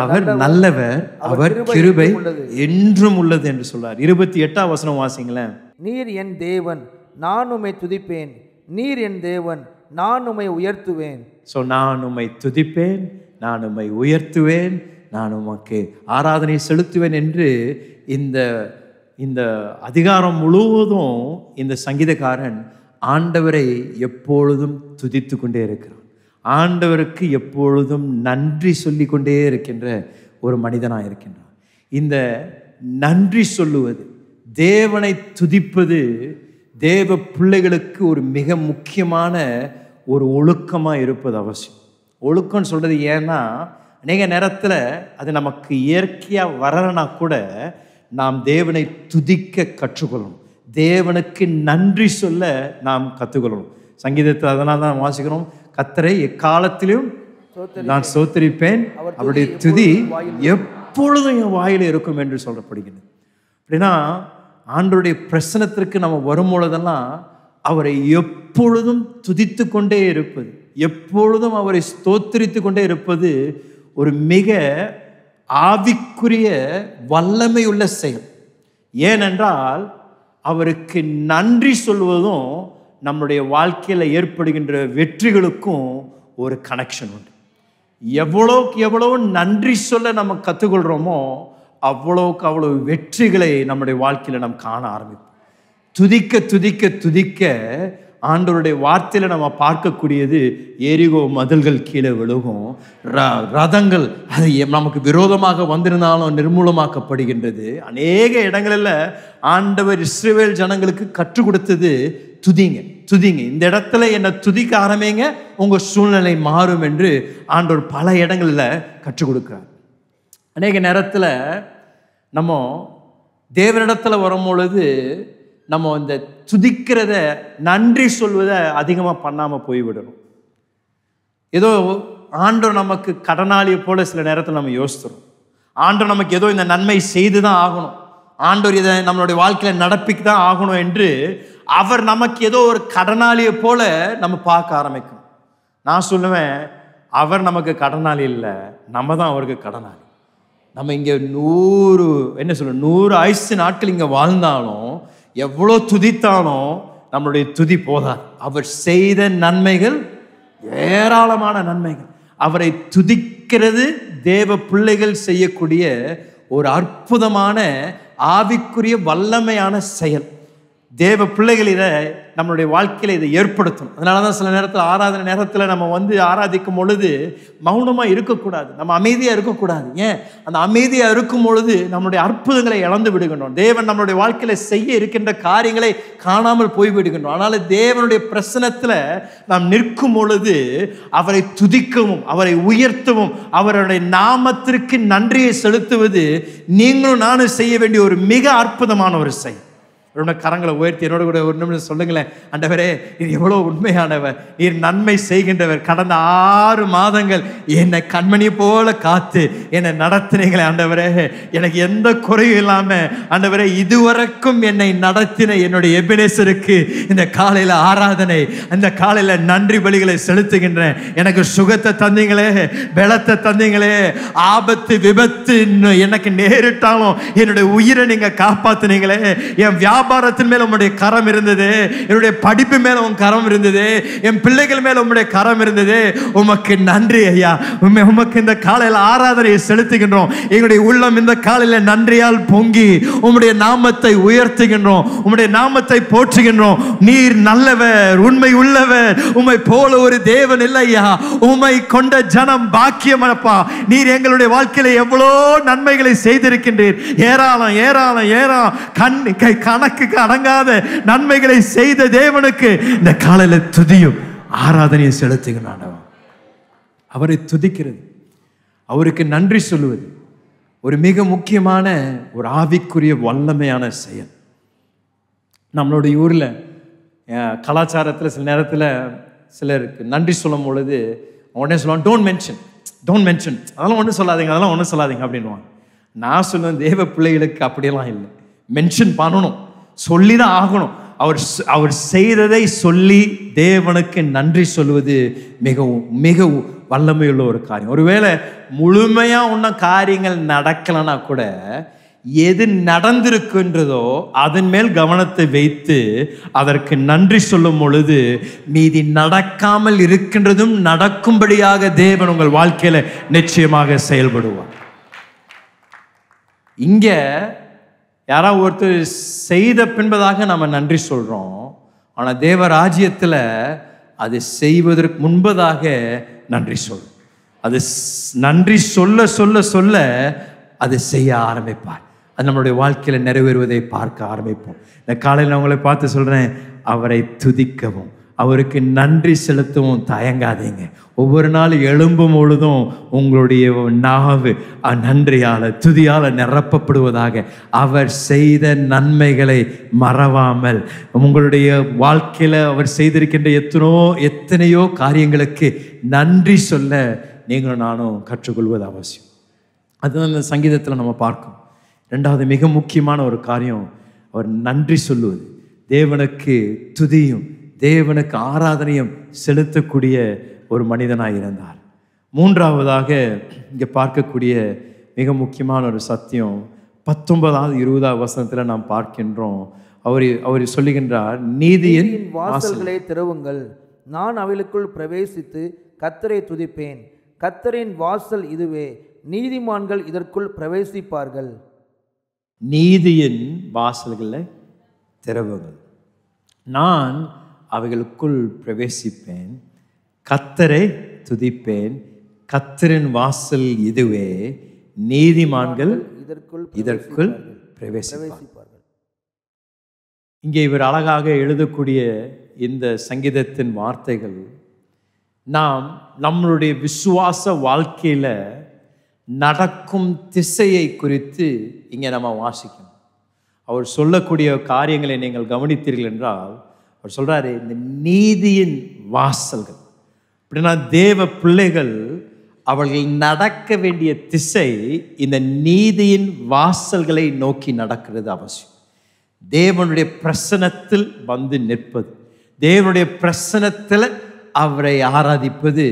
அவர் நல்லவர், அவர் கிருபை என்றும் உள்ளது என்று சொல்றார். 28வது வசனம் வாசிங்களேன். நீர் என் தேவன், நான் உம்மை துதிப்பேன், நீர் என் தேவன், நான் உம்மை உயர்த்துவேன். ஸோ நான் உம்மை துதிப்பேன், நான் உம்மை உயர்த்துவேன், நான் உமக்கு ஆராதனை செலுத்துவேன் என்று இந்த அதிகாரம் முழுவதும் இந்த சங்கீதக்காரன் ஆண்டவரை எப்பொழுதும் துதித்து கொண்டே இருக்கிறான். ஆண்டவருக்கு எப்பொழுதும் நன்றி சொல்லி கொண்டே இருக்கின்ற ஒரு மனிதனாக இருக்கின்றான். இந்த நன்றி சொல்லுவது, தேவனை துதிப்பது தேவ பிள்ளைகளுக்கு ஒரு மிக முக்கியமான ஒரு ஒழுக்கமாக இருப்பது அவசியம். ஒழுக்கம்னு சொல்கிறது ஏன்னா, அநேக நேரத்தில் அது நமக்கு இயற்கையாக வரலைன்னா கூட நாம் தேவனை துதிக்க கற்றுக்கொள்ளணும், தேவனுக்கு நன்றி சொல்ல நாம் கற்றுக்கொள்ளணும். சங்கீதத்தில் அதனால தான் வாசிக்கிறோம், கர்த்தரை எக்காலத்திலும் நான் ஸ்தோத்திரிப்பேன், அவருடைய துதி எப்பொழுதும் என் வாயில் இருக்கும் என்று சொல்லப்படுகிறது. அப்படின்னா ஆண்டவருடைய பிரசனத்திற்கு நம்ம வரும்பொழுதெல்லாம் அவரை எப்பொழுதும் துதித்து கொண்டே இருப்பது, எப்பொழுதும் அவரை ஸ்தோத்திரித்து கொண்டே இருப்பது ஒரு மிக ஆவிக்குரிய வல்லமை உள்ள செயல். ஏனென்றால் அவருக்கு நன்றி சொல்வதும் நம்முடைய வாழ்க்கையில் ஏற்படுகின்ற வெற்றிகளுக்கும் ஒரு கனெக்ஷன் உண்டு. எவ்வளோக்கு எவ்வளோ நன்றி சொல்ல நம்ம கற்றுக்கொள்கிறோமோ அவ்வளோக்கு அவ்வளோ வெற்றிகளை நம்முடைய வாழ்க்கையில் நம்ம காண ஆரம்பிப்போம். துதிக்க துதிக்க துதிக்க ஆண்டவருடைய வார்த்தையில் நம்ம பார்க்கக்கூடியது, எரிகோ மதில்கள் கீழே விழுகும், ரதங்கள் அது நமக்கு விரோதமாக வந்திருந்தாலும் நிர்மூலமாக்கப்படுகின்றது. அநேக இடங்களில் ஆண்டவர் இஸ்ரவேல் ஜனங்களுக்கு கற்றுக் கொடுத்தது துதிங்க துதிங்க, இந்த இடத்துல என்னை துதிக்க ஆரம்பிங்க, உங்கள் சூழ்நிலை மாறும் என்று ஆண்டவர் பல இடங்களில் கற்றுக் கொடுக்கிறார். அநேக நேரத்தில் நம்ம தேவனிடத்தில் வரும்பொழுது நம்ம இந்த துதிக்கிறத, நன்றி சொல்வதை அதிகமாக பண்ணாமல் போய்விடணும். ஏதோ ஆண்டவர் நமக்கு கடனாளியை போல சில நேரத்தில் நம்ம யோசிக்கிறோம். ஆண்டவர் நமக்கு ஏதோ இந்த நன்மை செய்து தான் ஆகணும், ஆண்டவர் இதை நம்மளுடைய வாழ்க்கையில் நடப்பிக்க தான் ஆகணும் என்று அவர் நமக்கு ஏதோ ஒரு கடனாளியை போல நம்ம பார்க்க ஆரம்பிக்கணும். நான் சொல்லுவேன், அவர் நமக்கு கடனாளி இல்லை, நம்ம தான் அவருக்கு கடனாளி. நம்ம இங்கே 100 ஆயுசு நாட்கள் இங்கே வாழ்ந்தாலும், எவ்வளோ துதித்தாலும் நம்மளுடைய துதி போதாது. அவர் செய்த நன்மைகள் ஏராளமான நன்மைகள். அவரை துதிக்கிறது தேவ பிள்ளைகள் செய்யக்கூடிய ஒரு அற்புதமான ஆவிக்குரிய வல்லமையான செயல். தேவ பிள்ளைகள் இதை நம்மளுடைய வாழ்க்கையில் இதை ஏற்படுத்தணும். அதனால தான் சில நேரத்தில் ஆராதனை நேரத்தில் நம்ம ஆராதிக்கும் பொழுது மௌனமாக இருக்கக்கூடாது, நம்ம அமைதியாக இருக்கக்கூடாது. ஏன்? அந்த அமைதியாக இருக்கும் பொழுது நம்மளுடைய அற்புதங்களை இழந்து விடுகின்றோம். தேவன் நம்மளுடைய வாழ்க்கையில் செய்ய இருக்கின்ற காரியங்களை காணாமல் போய்விடுகின்றோம். அதனால தேவனுடைய பிரசனத்தில் நாம் நிற்கும் பொழுது அவரை துதிக்கவும், அவரை உயர்த்தவும், அவருடைய நாமத்திற்கு நன்றியை செலுத்துவது நீங்களும் நானும் செய்ய வேண்டிய ஒரு மிக அற்புதமான ஒரு செயல். கரங்களை உயர்த்தி என்னோட கூட ஒரு நிமிஷம் சொல்லுங்களேன். ஆண்டவரே, நீர் எவ்வளோ உண்மையானவர், நீர் நன்மை செய்கின்றவர். கடந்த 6 மாதங்கள் என்னை கண்மணி போல காத்து என்னை நடத்தினீங்களே ஆண்டவரே, எனக்கு எந்த குறையும் இல்லாமல் ஆண்டவரே இதுவரைக்கும் என்னை நடத்தின என்னுடைய எபினேசருக்கு இந்த காலையில் ஆராதனை, இந்த காலையில் நன்றி பலிகளை செலுத்துகின்றேன். எனக்கு சுகத்தை தந்தீங்களே, பலத்தை தந்தீங்களே, ஆபத்து விபத்து எனக்கு நேரிட்டாலும் என்னுடைய உயிரை நீங்க காப்பாத்தினீங்களே, என் வியாபாரம் வியாபாரத்தின் மேல உம்முடைய கரம் இருந்தது, என்னுடைய படிப்பு மேல உன் கரம் இருந்தது, என் பிள்ளைகள் மேல உம்முடைய கரம் இருந்தது. உமக்கு நன்றி ஐயா. உமக்கு இந்த காலையில் ஆராதனையை செலுத்துகின்றோம். எங்களுடைய உள்ளம் இந்த காலையில நன்றியால் பொங்கி உம்முடைய நாமத்தை உயர்த்துகின்றோம், உம்முடைய நாமத்தை போற்றுகின்றோம். நீர் நல்லவர், உண்மை உள்ளவர், உம்மை போல ஒரு தேவன் இல்லையா. உம்மை கொண்ட ஜனம் பாக்கியமப்பா. நீர் எங்களுடைய வாழ்க்கையில எவ்வளோ நன்மைகளை செய்திருக்கின்றீர். ஏராளம் ஏராளம் ஏராளம் கணக்குக்கு அடங்காத நன்மைகளை செய்த தேவனுக்கு இந்த காலையில துதியும் ஆராதனையை செலுத்துகிறான். அவரை துதிக்கிறது, அவருக்கு நன்றி சொல்லுவது ஒரு மிக முக்கியமான ஒரு ஆவிக்குரிய வல்லமையான செயல். நம்மளுடைய ஊர்ல கலாச்சாரத்தில் சில நேரத்தில் சிலருக்கு நன்றி சொல்லும் பொழுது உடனே சொல்லுவாங்க, டோன்ட் மென்ஷன், அதெல்லாம் ஒன்றும் சொல்லாதீங்க அப்படின்வாங்க. நான் சொல்லுவேன், தேவ பிள்ளைகளுக்கு அப்படியெல்லாம் இல்லை. மென்ஷன் பண்ணணும், சொல்லி தான் ஆகணும். அவர் செய்ததை சொல்லி தேவனுக்கு நன்றி சொல்வது மிகவும் மிகவும் வல்லமையுள்ள ஒரு காரியம். ஒருவேளை முழுமையா ஒன்றும் காரியங்கள் நடக்கலைன்னா கூட எது நடந்திருக்கின்றதோ அதன் மேல் கவனத்தை வைத்து அதற்கு நன்றி சொல்லும் பொழுது மீதி நடக்காமல் இருக்கின்றதும் நடக்கும்படியாக தேவன் உங்கள் வாழ்க்கையில நிச்சயமாக செயல்படுவார். இங்க யாராவது ஒருத்தர் செய்த பின்பதாக நம்ம நன்றி சொல்றோம். ஆனா தேவ ராஜ்யத்துல அது செய்வதற்கு முன்பதாக நன்றி சொல்றோம். அது நன்றி சொல்ல சொல்ல சொல்ல அது செய்ய ஆரம்பிப்பார். அது நம்மளுடைய வாழ்க்கையில நிறைவேறுவதை பார்க்க ஆரம்பிப்போம். இந்த காலையில் நான் உங்களை பார்த்து சொல்றேன், அவரை துதிக்கவும் அவருக்கு நன்றி செலுத்தவும் தயங்காதீங்க. ஒவ்வொரு நாள் எழும்பும் பொழுதும் உங்களுடைய நாவு நன்றியால துதியால நிரப்பப்படுவதாக. அவர் செய்த நன்மைகளை மறவாமல் உங்களுடைய வாழ்க்கையில அவர் செய்திருக்கின்ற எத்தனையோ காரியங்களுக்கு நன்றி சொல்ல நீங்களும் நானும் கற்றுக்கொள்வது அவசியம். அதுதான் இந்த சங்கீதத்தில் நம்ம பார்க்கணும். ரெண்டாவது மிக முக்கியமான ஒரு காரியம், அவர் நன்றி சொல்லுவது, தேவனுக்கு துதியும் தேவனுக்கு ஆராதனையும் செலுத்தக்கூடிய ஒரு மனிதனாக இருந்தார். மூன்றாவதாக இங்கே பார்க்கக்கூடிய மிக முக்கியமான ஒரு சத்தியம் 19வது 20வது வசனத்தில் நாம் பார்க்கின்றோம். அவர் சொல்லுகின்றார், நீதியின் வாசல்களை திறவுங்கள், நான் அவைகளுக்குள் பிரவேசித்து கர்த்தரை துதிப்பேன். கர்த்தரின் வாசல் இதுவே, நீதிமான்கள் இதற்குள் பிரவேசிப்பார்கள். நீதியின் வாசல்களை திறவுங்கள், நான் அவைகளுக்குள் பிரவேசிப்பேன், கர்த்தரை துதிப்பேன். கர்த்தரின் வாசல் இதுவே, நீதிமான்கள் இதற்குள் பிரவேசிப்பார்கள். இங்கே இவர் அழகாக எழுதக்கூடிய இந்த சங்கீதத்தின் வார்த்தைகள் நாம் நம்மளுடைய விசுவாச வாழ்க்கையில நடக்கும் திசையை குறித்து இங்கே நம்ம வாசிக்கணும். அவர் சொல்லக்கூடிய காரியங்களை நீங்கள் கவனித்தீர்கள் என்றால், அவர் சொல்றாரு, இந்த நீதியின் வாசல்கள் அப்படின்னா தேவ பிள்ளைகள் அவர்கள் நடக்க வேண்டிய திசை இந்த நீதியின் வாசல்களை நோக்கி நடக்கிறது அவசியம். தேவனுடைய பிரசனத்தில் வந்து நிற்பது, தேவனுடைய பிரசனத்தில் அவரை ஆராதிப்பது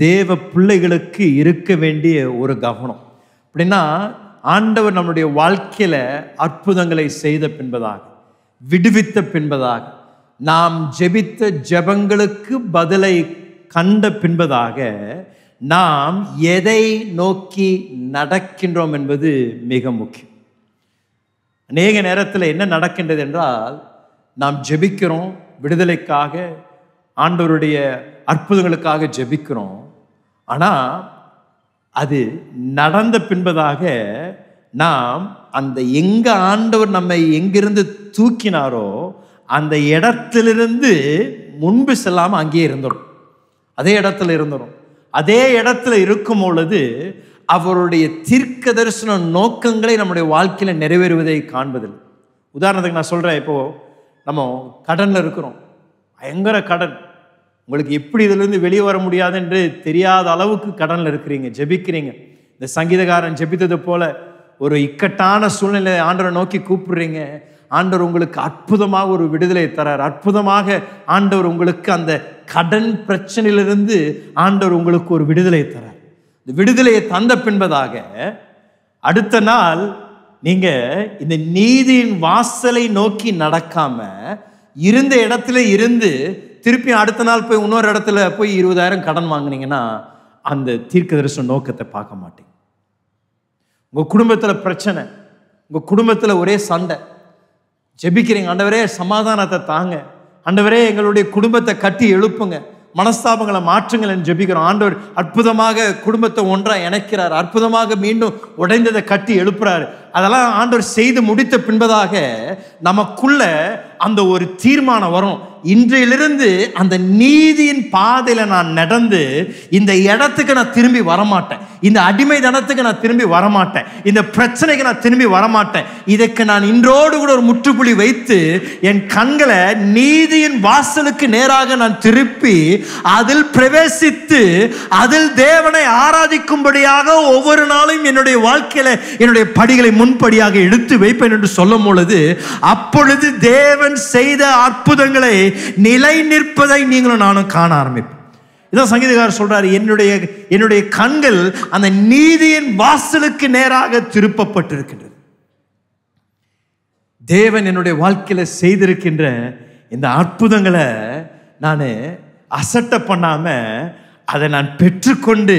தேவ பிள்ளைகளுக்கு இருக்க வேண்டிய ஒரு கவனம். அப்படின்னா ஆண்டவர் நம்முடைய வாழ்க்கையில அற்புதங்களை செய்த பின்பதாக, விடுவித்த பின்பதாக, நாம் ஜெபித்த ஜெபங்களுக்கு பதிலை கண்ட பின்பதாக நாம் எதை நோக்கி நடக்கின்றோம் என்பது மிக முக்கியம். அநேக நேரத்தில் என்ன நடக்கின்றது என்றால், நாம் ஜெபிக்கிறோம், விடுதலைக்காக ஆண்டவருடைய அற்புதங்களுக்காக ஜெபிக்கிறோம். ஆனால் அது நடந்த பின்பதாக நாம் அந்த எங்க ஆண்டவர் நம்மை எங்கிருந்து தூக்கினாரோ அந்த இடத்திலிருந்து முன்பு செல்லாமல் அங்கேயே இருந்துடும், அதே இடத்துல இருந்துடும். அதே இடத்துல இருக்கும் பொழுது அவருடைய தீர்க்க தரிசன நோக்கங்களை நம்முடைய வாழ்க்கையில் நிறைவேறுவதை காண்பதில்லை. உதாரணத்துக்கு நான் சொல்கிறேன், இப்போது நம்ம கடனில் இருக்கிறோம், பயங்கர கடன், உங்களுக்கு எப்படி இதிலிருந்து வெளியே வர முடியாது என்று தெரியாத அளவுக்கு கடனில் இருக்கிறீங்க, ஜெபிக்கிறீங்க. இந்த சங்கீதக்காரன் ஜெபித்தது போல ஒரு இக்கட்டான சூழ்நிலை ஆண்டவரை நோக்கி கூப்பிடுறீங்க. ஆண்டவர் உங்களுக்கு அற்புதமாக ஒரு விடுதலை தரார். அற்புதமாக ஆண்டவர் உங்களுக்கு அந்த கடன் பிரச்சனையிலிருந்து ஆண்டவர் உங்களுக்கு ஒரு விடுதலை தரார். இந்த விடுதலையை தந்த பின்பதாக அடுத்த நாள் நீங்க இந்த நீதியின் வாசலை நோக்கி நடக்காம இருந்த இடத்துல இருந்து திருப்பி அடுத்த நாள் போய் இன்னொரு இடத்துல போய் 20,000 கடன் வாங்கினீங்கன்னா அந்த தீர்க்கதரிசன நோக்கத்தை பார்க்க மாட்டீங்க. உங்க குடும்பத்துல பிரச்சனை, உங்க குடும்பத்துல ஒரே சண்டை, ஜெபிக்கிறீங்க, ஆண்டவரே சமாதானத்தை தாங்க, ஆண்டவரே எங்களுடைய குடும்பத்தை கட்டி எழுப்புங்க, மனஸ்தாபங்களை மாற்றுங்கள் ஜெபிக்கிறோம். ஆண்டவர் அற்புதமாக குடும்பத்தை ஒன்றா இணைக்கிறார், அற்புதமாக மீண்டும் உடைந்ததை கட்டி எழுப்புறாரு. அதெல்லாம் ஆண்டவர் செய்து முடித்த பின்பதாக நமக்குள்ள அந்த ஒரு தீர்மானம் வரும், இன்றையிலிருந்து அந்த நீதியின் பாதையில நான் நடந்து இந்த இடத்துக்கு நான் திரும்பி வரமாட்டேன், இந்த அடிமைதனத்துக்கு நான் திரும்பி வரமாட்டேன், இந்த பிரச்சனைக்கு நான் திரும்பி வரமாட்டேன். இதற்கு நான் இன்றோடு கூட ஒரு முற்றுப்புள்ளி வைத்து என் கண்களை நீதியின் வாசலுக்கு நேராக நான் திருப்பி அதில் பிரவேசித்து அதில் தேவனை ஆராதிக்கும்படியாக ஒவ்வொரு நாளும் என்னுடைய வாழ்க்கையில என்னுடைய படிகளை முன்படியாக எடுத்து வைப்பேன் என்று சொல்லும் பொழுது, அப்பொழுது தேவன் செய்த அற்புதங்களை நிலை நிற்பதை நீங்களும் நானும் காண ஆரம்பிப்போம். இதான் சங்கீதக்காரர் சொல்றாரு, என்னுடைய கண்கள் அந்த நீதியின் வாசலுக்கு நேராக திருப்பப்பட்டிருக்கின்றது. தேவன் என்னுடைய வாழ்க்கையில செய்திருக்கின்ற இந்த அற்புதங்களை நான் அசட்டை பண்ணாம அதை நான் பெற்றுக்கொண்டு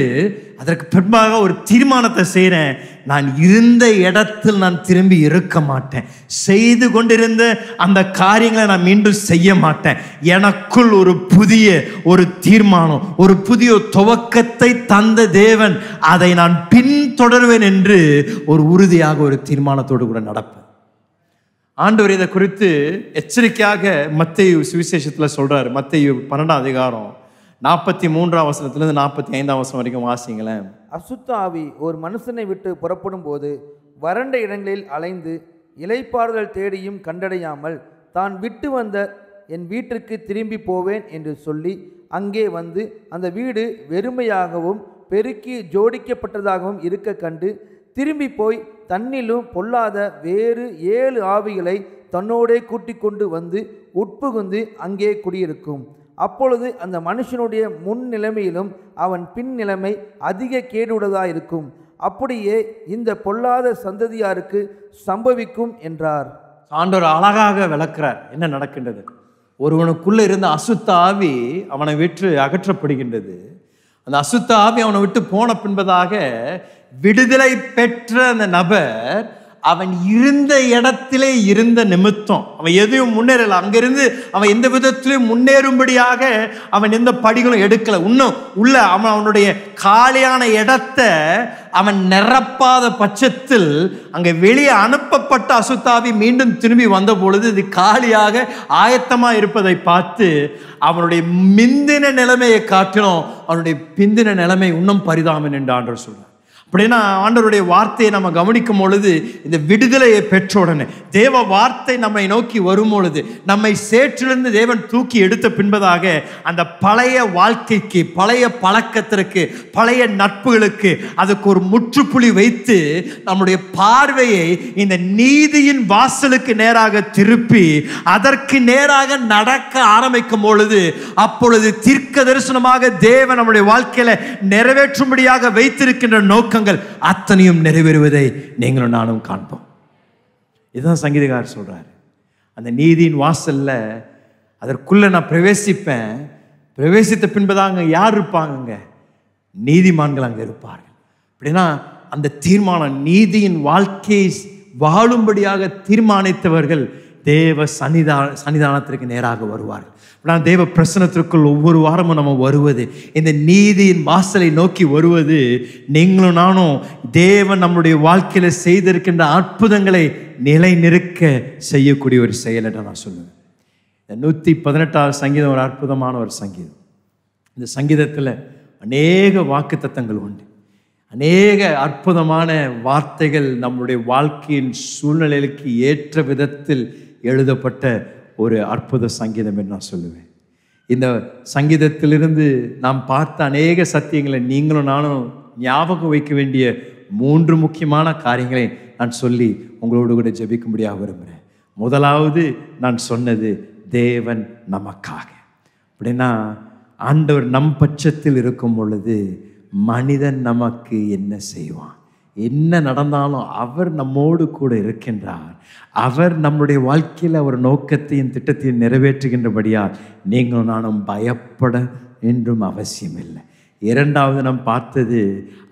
அதற்கு பின்பாக ஒரு தீர்மானத்தை செய்கிறேன், நான் இருந்த இடத்தில் நான் திரும்பி இருக்க மாட்டேன், செய்து கொண்டிருந்த அந்த காரியங்களை நான் மீண்டும் செய்ய மாட்டேன். எனக்குள் ஒரு புதிய ஒரு தீர்மானம், ஒரு புதிய துவக்கத்தை தந்த தேவன், அதை நான் பின்தொடர்வேன் என்று ஒரு உறுதியாக ஒரு தீர்மானத்தோடு கூட நடப்பேன். ஆண்டவர் இதை குறித்து எச்சரிக்கையாக மத்தேயு சுவிசேஷத்தில் சொல்றாரு. மத்தேயு 12ஆம் அதிகாரம் 43ஆம் வசனத்திலிருந்து 45ஆம் வசனம் வரைக்கும் வாசிங்களேன். அசுத்த ஆவி ஒரு மனுஷனை விட்டு புறப்படும் போது வறண்ட இடங்களில் அலைந்து இளைப்பாறுதல் தேடியும் கண்டடையாமல் தான் விட்டு வந்த என் வீட்டிற்கு திரும்பி போவேன் என்று சொல்லி அங்கே வந்து அந்த வீடு வெறுமையாகவும் பெருக்கி ஜோடிக்கப்பட்டதாகவும் இருக்க கண்டு திரும்பி போய் தன்னிலும் பொல்லாத வேறு 7 ஆவிகளை தன்னோடே கூட்டிக் கொண்டு வந்து உட்புகுந்து அங்கே குடியிருக்கும். அப்பொழுது அந்த மனுஷனுடைய முன் நிலைமையிலும் அவன் பின் நிலைமை அதிக கேடுள்ளதாக இருக்கும். அப்படியே இந்த பொல்லாத சந்ததியாருக்கு சம்பவிக்கும் என்றார். ஆண்டவர் அழகாக விளக்குறார் என்ன நடக்கின்றது. ஒருவனுக்குள்ள இருந்த அசுத்த ஆவி அவனை விட்டு அகற்றப்படுகின்றது. அந்த அசுத்த ஆவி அவனை விட்டு போன பின்பதாக விடுதலை பெற்ற அந்த நபர் அவன் இருந்த இடத்திலே இருந்த நிமித்தம் அவன் எதையும் முன்னேறல. அங்கிருந்து அவன் எந்த விதத்திலையும் முன்னேறும்படியாக அவன் எந்த படிகளும் எடுக்கல. இன்னும் உள்ள அவனுடைய காலியான இடத்தை அவன் நிரப்பாத பட்சத்தில் அங்கே வெளியே அனுப்பப்பட்ட அசுத்தாவி மீண்டும் திரும்பி வந்த பொழுது இது காலியாக ஆயத்தமாக இருப்பதை பார்த்து அவனுடைய மிந்தின நிலைமையை காட்டிலும் அவனுடைய பிந்தின நிலைமை இன்னும் பரிதாபம் என்று ஆண்டவர் சொல்றார். அப்படின்னா ஆண்டவருடைய வார்த்தையை நம்ம கவனிக்கும் பொழுது இந்த விடுதலையை பெற்ற உடனே தேவ வார்த்தை நம்மை நோக்கி வரும் பொழுது நம்மை சேற்றிலிருந்து தேவன் தூக்கி எடுத்த பின்பதாக அந்த பழைய வாழ்க்கைக்கு, பழைய பழக்கத்திற்கு, பழைய நட்புகளுக்கு அதுக்கு ஒரு முற்றுப்புள்ளி வைத்து நம்முடைய பார்வையை இந்த நீதியின் வாசலுக்கு நேராக திருப்பி அதற்கு நேராக நடக்க ஆரம்பிக்கும் பொழுது அப்பொழுது தீர்க்க தரிசனமாக தேவன் நம்முடைய வாழ்க்கையில நிறைவேற்றும்படியாக வைத்திருக்கின்ற நோக்கம் அத்தனையும் நிறைவேறுவதை நீங்களும் நானும் காண்போம். இதுதான் சங்கீதக்காரர் சொல்றாரு. அந்த நீதியின் வாசல்ல அதற்குள்ள நான் பிரவேசிப்பேன். பிரவேசித்த பின்பதான் அங்க யார் இருப்பாங்க? நீதிமான்கள் அங்க இருப்பார்கள். அப்படின்னா அந்த தீர்மானம், நீதியின் வாழ்க்கையை வாழும்படியாக தீர்மானித்தவர்கள் தேவ சன்னிதானத்திற்கு நேராக வருவார்கள். நான் தேவ பிரசனத்திற்குள் ஒவ்வொரு வாரமும் நம்ம வருவது, இந்த நீதியின் வாசலை நோக்கி வருவது, நீங்களும் நானும் தேவன் நம்முடைய வாழ்க்கையில செய்திருக்கின்ற அற்புதங்களை நிலை நிற்க செய்யக்கூடிய ஒரு செயல் என்று நான் சொல்லுவேன். 118ஆவது சங்கீதம் ஒரு அற்புதமான ஒரு சங்கீதம். இந்த சங்கீதத்தில் அநேக வாக்குத்தத்தங்கள் உண்டு, அநேக அற்புதமான வார்த்தைகள் நம்முடைய வாழ்க்கையின் சூழ்நிலைக்கு ஏற்ற விதத்தில் எழுதப்பட்ட ஒரு அற்புத சங்கீதம் என்று நான் சொல்லுவேன். இந்த சங்கீதத்திலிருந்து நாம் பார்த்த அநேக சத்தியங்களை நீங்களும் நானும் ஞாபகம் வைக்க வேண்டிய 3 முக்கியமான காரியங்களை நான் சொல்லி உங்களோடு கூட ஜெபிக்கும்படியாக விரும்புகிறேன். முதலாவது நான் சொன்னது தேவன் நமக்காக. அப்படின்னா ஆண்டவர் நம் பட்சத்தில் இருக்கும் பொழுது மனிதன் நமக்கு என்ன செய்வான் என்ன நடந்தாலும் அவர் நம்மோடு கூட இருக்கின்றார். அவர் நம்முடைய வாழ்க்கையில் அவர் நோக்கத்தையும் திட்டத்தையும் நிறைவேற்றுகின்றபடியால் நீங்களும் நானும் பயப்பட என்றும் அவசியம் இல்லை. இரண்டாவது நாம் பார்த்தது,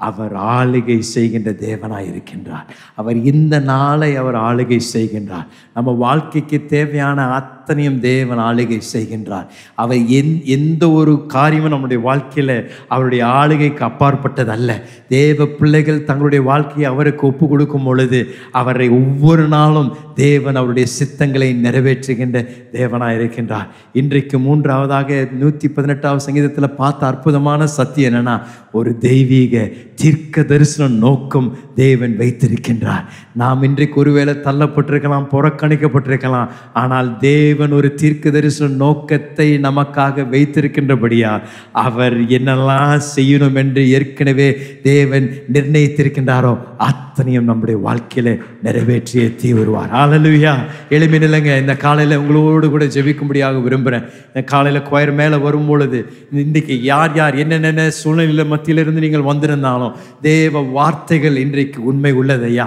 அவர் ஆளுகை செய்கின்ற தேவனாய் இருக்கின்றார். அவர் இந்த நாளை அவர் ஆளுகை செய்கின்றார். நம்ம வாழ்க்கைக்கு தேவையான அத்தனையும் தேவன் ஆளுகை செய்கின்றார். அவர் எந்த ஒரு காரியமும் நம்முடைய வாழ்க்கையில் அவருடைய ஆளுகைக்கு அப்பாற்பட்டதல்ல. தேவ பிள்ளைகள் தங்களுடைய வாழ்க்கையை அவருக்கு ஒப்பு கொடுக்கும் பொழுது அவரை ஒவ்வொரு நாளும் தேவன் அவருடைய சித்தங்களை நிறைவேற்றுகின்ற தேவனாய் இருக்கின்றார். இன்றைக்கு மூன்றாவதாக 118வது சங்கீதத்தில் பார்த்த அற்புதமான சத்தியம் என்னன்னா, ஒரு தெய்வீக தீர்க்க தரிசன நோக்கம் தேவன் வைத்திருக்கின்றார். நாம் இன்றைக்கு ஒருவேளை தள்ளப்பட்டிருக்கலாம், புறக்கணிக்கப்பட்டிருக்கலாம். ஆனால் தேவன் ஒரு தீர்க்க தரிசன நோக்கத்தை நமக்காக வைத்திருக்கின்றபடியால் அவர் என்னெல்லாம் செய்யணும் என்று ஏற்கனவே தேவன் நிர்ணயித்திருக்கின்றாரோ அத்தனையும் நம்முடைய வாழ்க்கையில நிறைவேற்றியே தீவிடுவார். ஹல்லேலூயா. எளிமை நிலைங்க. இந்த காலையில் உங்களோடு கூட ஜெபிக்கும்படியாக விரும்புகிறேன். இந்த காலையில் கொயர் மேலே வரும் பொழுது இன்றைக்கு யார் யார் என்னென்ன சூழ்நிலை மத்தியிலிருந்து நீங்கள் வந்திருந்தாலும் தேவ வார்த்தைகள் இன்றைக்கு உண்மை உள்ளதையா.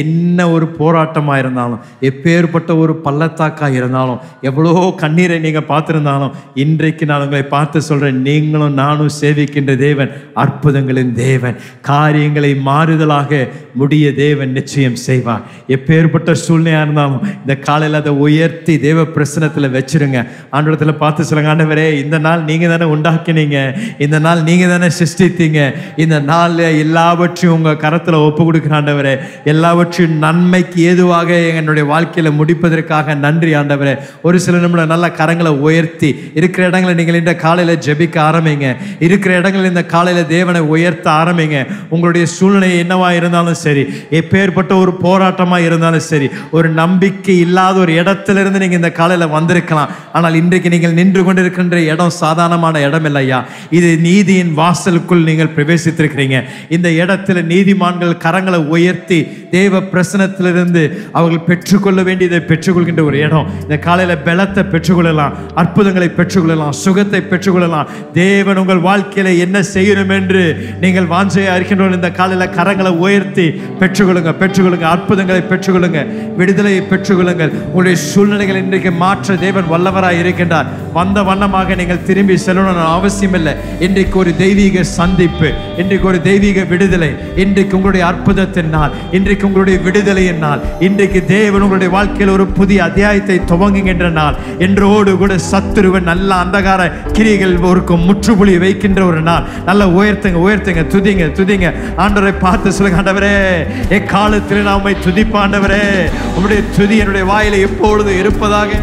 என்ன ஒரு போராட்டமாக இருந்தாலும், எப்பேற்பட்ட ஒரு பள்ளத்தாக்காக இருந்தாலும், எவ்வளோ கண்ணீரை நீங்கள் பார்த்துருந்தாலும், இன்றைக்கு நான் உங்களை பார்த்து சொல்கிறேன், நீங்களும் நானும் சேவிக்கின்ற தேவன் அற்புதங்களின் தேவன். காரியங்களை மாறுதலாக முடிய தேவன் நிச்சயம் செய்வார். எப்பேற்பட்ட சூழ்நிலையாக இருந்தாலும் இந்த காலையில் அதை உயர்த்தி தேவ பிரசனத்தில் வச்சிருங்க. ஆண்டவரத்தில் பார்த்து சொல்லுங்க, ஆண்டவரே இந்த நாள் நீங்கள் தானே உண்டாக்கினீங்க, இந்த நாள் நீங்கள் தானே சிருஷ்டித்தீங்க, இந்த நாளில் எல்லாவற்றையும் உங்கள் கரத்தில் ஒப்பு கொடுக்குற ஆண்டவரே, எல்லாவற்றையும் நன்மைக்கு ஏதுவாக என்னுடைய வாழ்க்கையில் முடிப்பதற்காக நன்றி ஆண்டவரே. ஒரு சில நிமிடம் நல்ல கரங்களை உயர்த்தி இருக்கிற இடங்களை நீங்கள் இந்த காலையில் ஜெபிக்க ஆரம்பிங்க. இருக்கிற இடங்களில் இந்த காலையில் தேவனை உயர்த்த ஆரம்பிங்க. உங்களுடைய சூழ்நிலை என்னவா இருந்தாலும் சரி, எப்பேற்பட்ட ஒரு போராட்டமாக இருந்தாலும் சரி, ஒரு நம்பிக்கை இல்லாத ஒரு இடத்திலிருந்து நீங்கள் இந்த காலையில் வந்திருக்கலாம். ஆனால் இன்றைக்கு நீங்கள் நின்று கொண்டிருக்கின்ற இடம் சாதாரணமான இடம் இல்லையா. இது நீதியின் வாசலுக்குள் நீங்கள் பிரவேசித்திருக்கிறீங்க. இந்த இடத்துல நீதிமான்கள் கரங்களை உயர்த்தி தேவ பிரசனத்திலிருந்து அவர்கள் பெற்றுக்கொள்ள வேண்டியதை பெற்றுக்கொள்கின்ற ஒரு இடம். இந்த காலையில் பலத்தை பெற்றுக்கொள்ளலாம், அற்புதங்களை பெற்றுக்கொள்ளலாம், சுகத்தை பெற்றுக்கொள்ளலாம். தேவன் உங்கள் வாழ்க்கையில என்ன செய்யணும் என்று நீங்கள் வாஞ்சையா இருக்கின்ற இந்த காலையில் கரங்களை உயர்த்தி பெற்றுக்கொள்ளுங்க, பெற்றுக்கொள்ளுங்க, அற்புதங்களை பெற்றுக்கொள்ளுங்க, விடுதலையை பெற்றுக்கொள்ளுங்கள். உங்களுடைய சூழ்நிலைகள் இன்றைக்கு மாற்ற தேவன் வல்லவராய் இருக்கின்றார். வந்த வண்ணமாக நீங்கள் திரும்பி செல்லணும்னு அவசியம் இல்லை. இன்றைக்கு ஒரு தெய்வீக சந்திப்பு, இன்றைக்கு ஒரு தெய்வீக விடுதலை, இன்றைக்கு உங்களுடைய அற்புதத்தின் நாள், இன்றைக்கு உங்களுடைய விடுதலையின் நாள், இன்றைக்கு தேவன் உங்களுடைய வாழ்க்கையில் ஒரு புதிய அத்தியாயத்தை துவங்குகின்ற நாள். என்றோடு கூட சத்துருவன் நல்ல அந்தகார கிரிகள் ஒரு முற்றுப்புள்ளி வைக்கின்ற ஒரு நாள். நல்ல உயர்த்துங்க, உயர்த்துங்க, துதிங்க, துதிங்க. ஆண்டவரை பார்த்து சொல்லுங்க, ஆண்டவரே எக்காலத்தில் நான் உம்மை துதிப்பேன் ஆண்டவரே, உம்முடைய துதி என்னுடைய வாயில எப்பொழுது இருப்பதாக.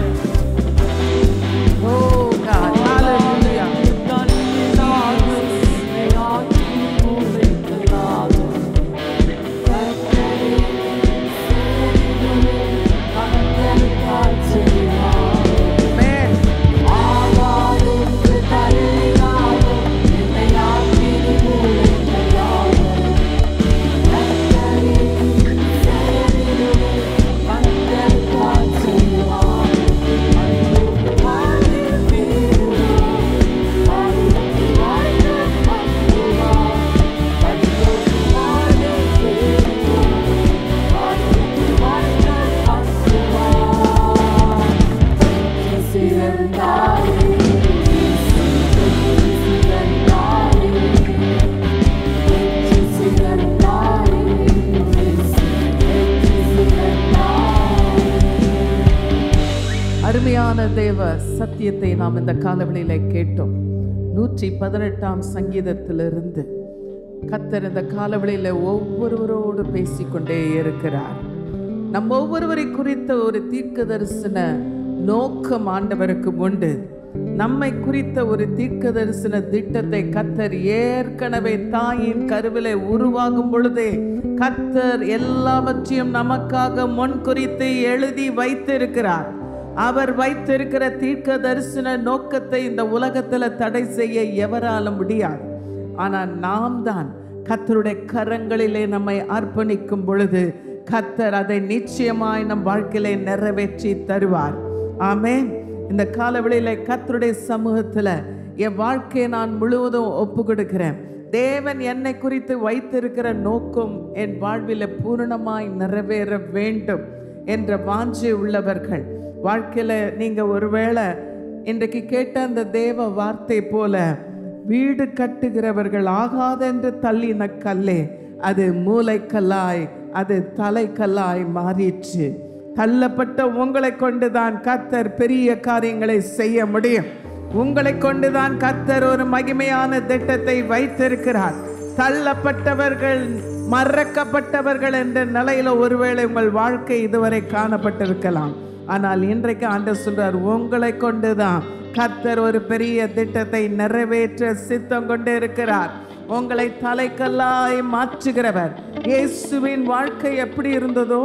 அருமையான தேவ சத்தியத்தை நாம் இந்த காலவெளியில கேட்டோம். 118ஆம் சங்கீதத்திலிருந்து கர்த்தர் இந்த காலவெளியில ஒவ்வொருவரோடு பேசிக்கொண்டே இருக்கிறார். நம் ஒவ்வொருவரை குறித்த ஒரு தீர்க்க தரிசன நோக்கம் ஆண்டவருக்கு உண்டு. நம்மை குறித்த ஒரு தீர்க்க தரிசன திட்டத்தை கர்த்தர் ஏற்கனவே தாயின் கருவிலே உருவாகும் பொழுதே கர்த்தர் எல்லாவற்றையும் நமக்காக முன் குறித்து எழுதி வைத்திருக்கிறார். அவர் வைத்திருக்கிற தீர்க்க தரிசன நோக்கத்தை இந்த உலகத்தில் தடை செய்ய எவராலும் முடியாது. ஆனால் நாம் தான் கர்த்தருடைய கரங்களிலே நம்மை அர்ப்பணிக்கும் பொழுது கர்த்தர் அதை நிச்சயமாய் நம் வாழ்க்கையிலே நிறைவேற்றி தருவார். ஆமென். இந்த காலவெளியில கர்த்தருடைய சமூகத்தில் என் வாழ்க்கையை நான் முழுவதும் ஒப்பு கொடுக்கிறேன். தேவன் என்னை குறித்து வைத்திருக்கிற நோக்கம் என் வாழ்வில் பூரணமாய் நிறைவேற வேண்டும் என்ற வாஞ்சை உள்ளவர்கள் வாழ்க்கையில நீங்க ஒருவேளை இன்றைக்கு கேட்ட அந்த தேவ வார்த்தை போல வீடு கட்டுகிறவர்கள் ஆகாதென்று தள்ளின கல்லே அது மூளைக்கல்லாய் அது தலைக்கல்லாய் மாறிற்று. தள்ளப்பட்ட உங்களை கொண்டுதான் கர்த்தர் பெரிய காரியங்களை செய்ய முடியும். உங்களை கொண்டுதான் கர்த்தர் ஒரு மகிமையான திட்டத்தை வைத்திருக்கிறார். தள்ளப்பட்டவர்கள் மறக்கப்பட்டவர்கள் என்ற நிலையில ஒருவேளை உங்கள் வாழ்க்கை இதுவரை காணப்பட்டிருக்கலாம். ஆனால் இன்றைக்கு ஆண்டவர் சொல்றார், உங்களை கொண்டுதான் கர்த்தர் ஒரு பெரிய திட்டத்தை நிறைவேற்ற சித்தம் கொண்டு இருக்கிறார். உங்களை தலைக்கல்லாய் மாற்றுகிறவர். இயேசுவின் வாழ்க்கை எப்படி இருந்ததோ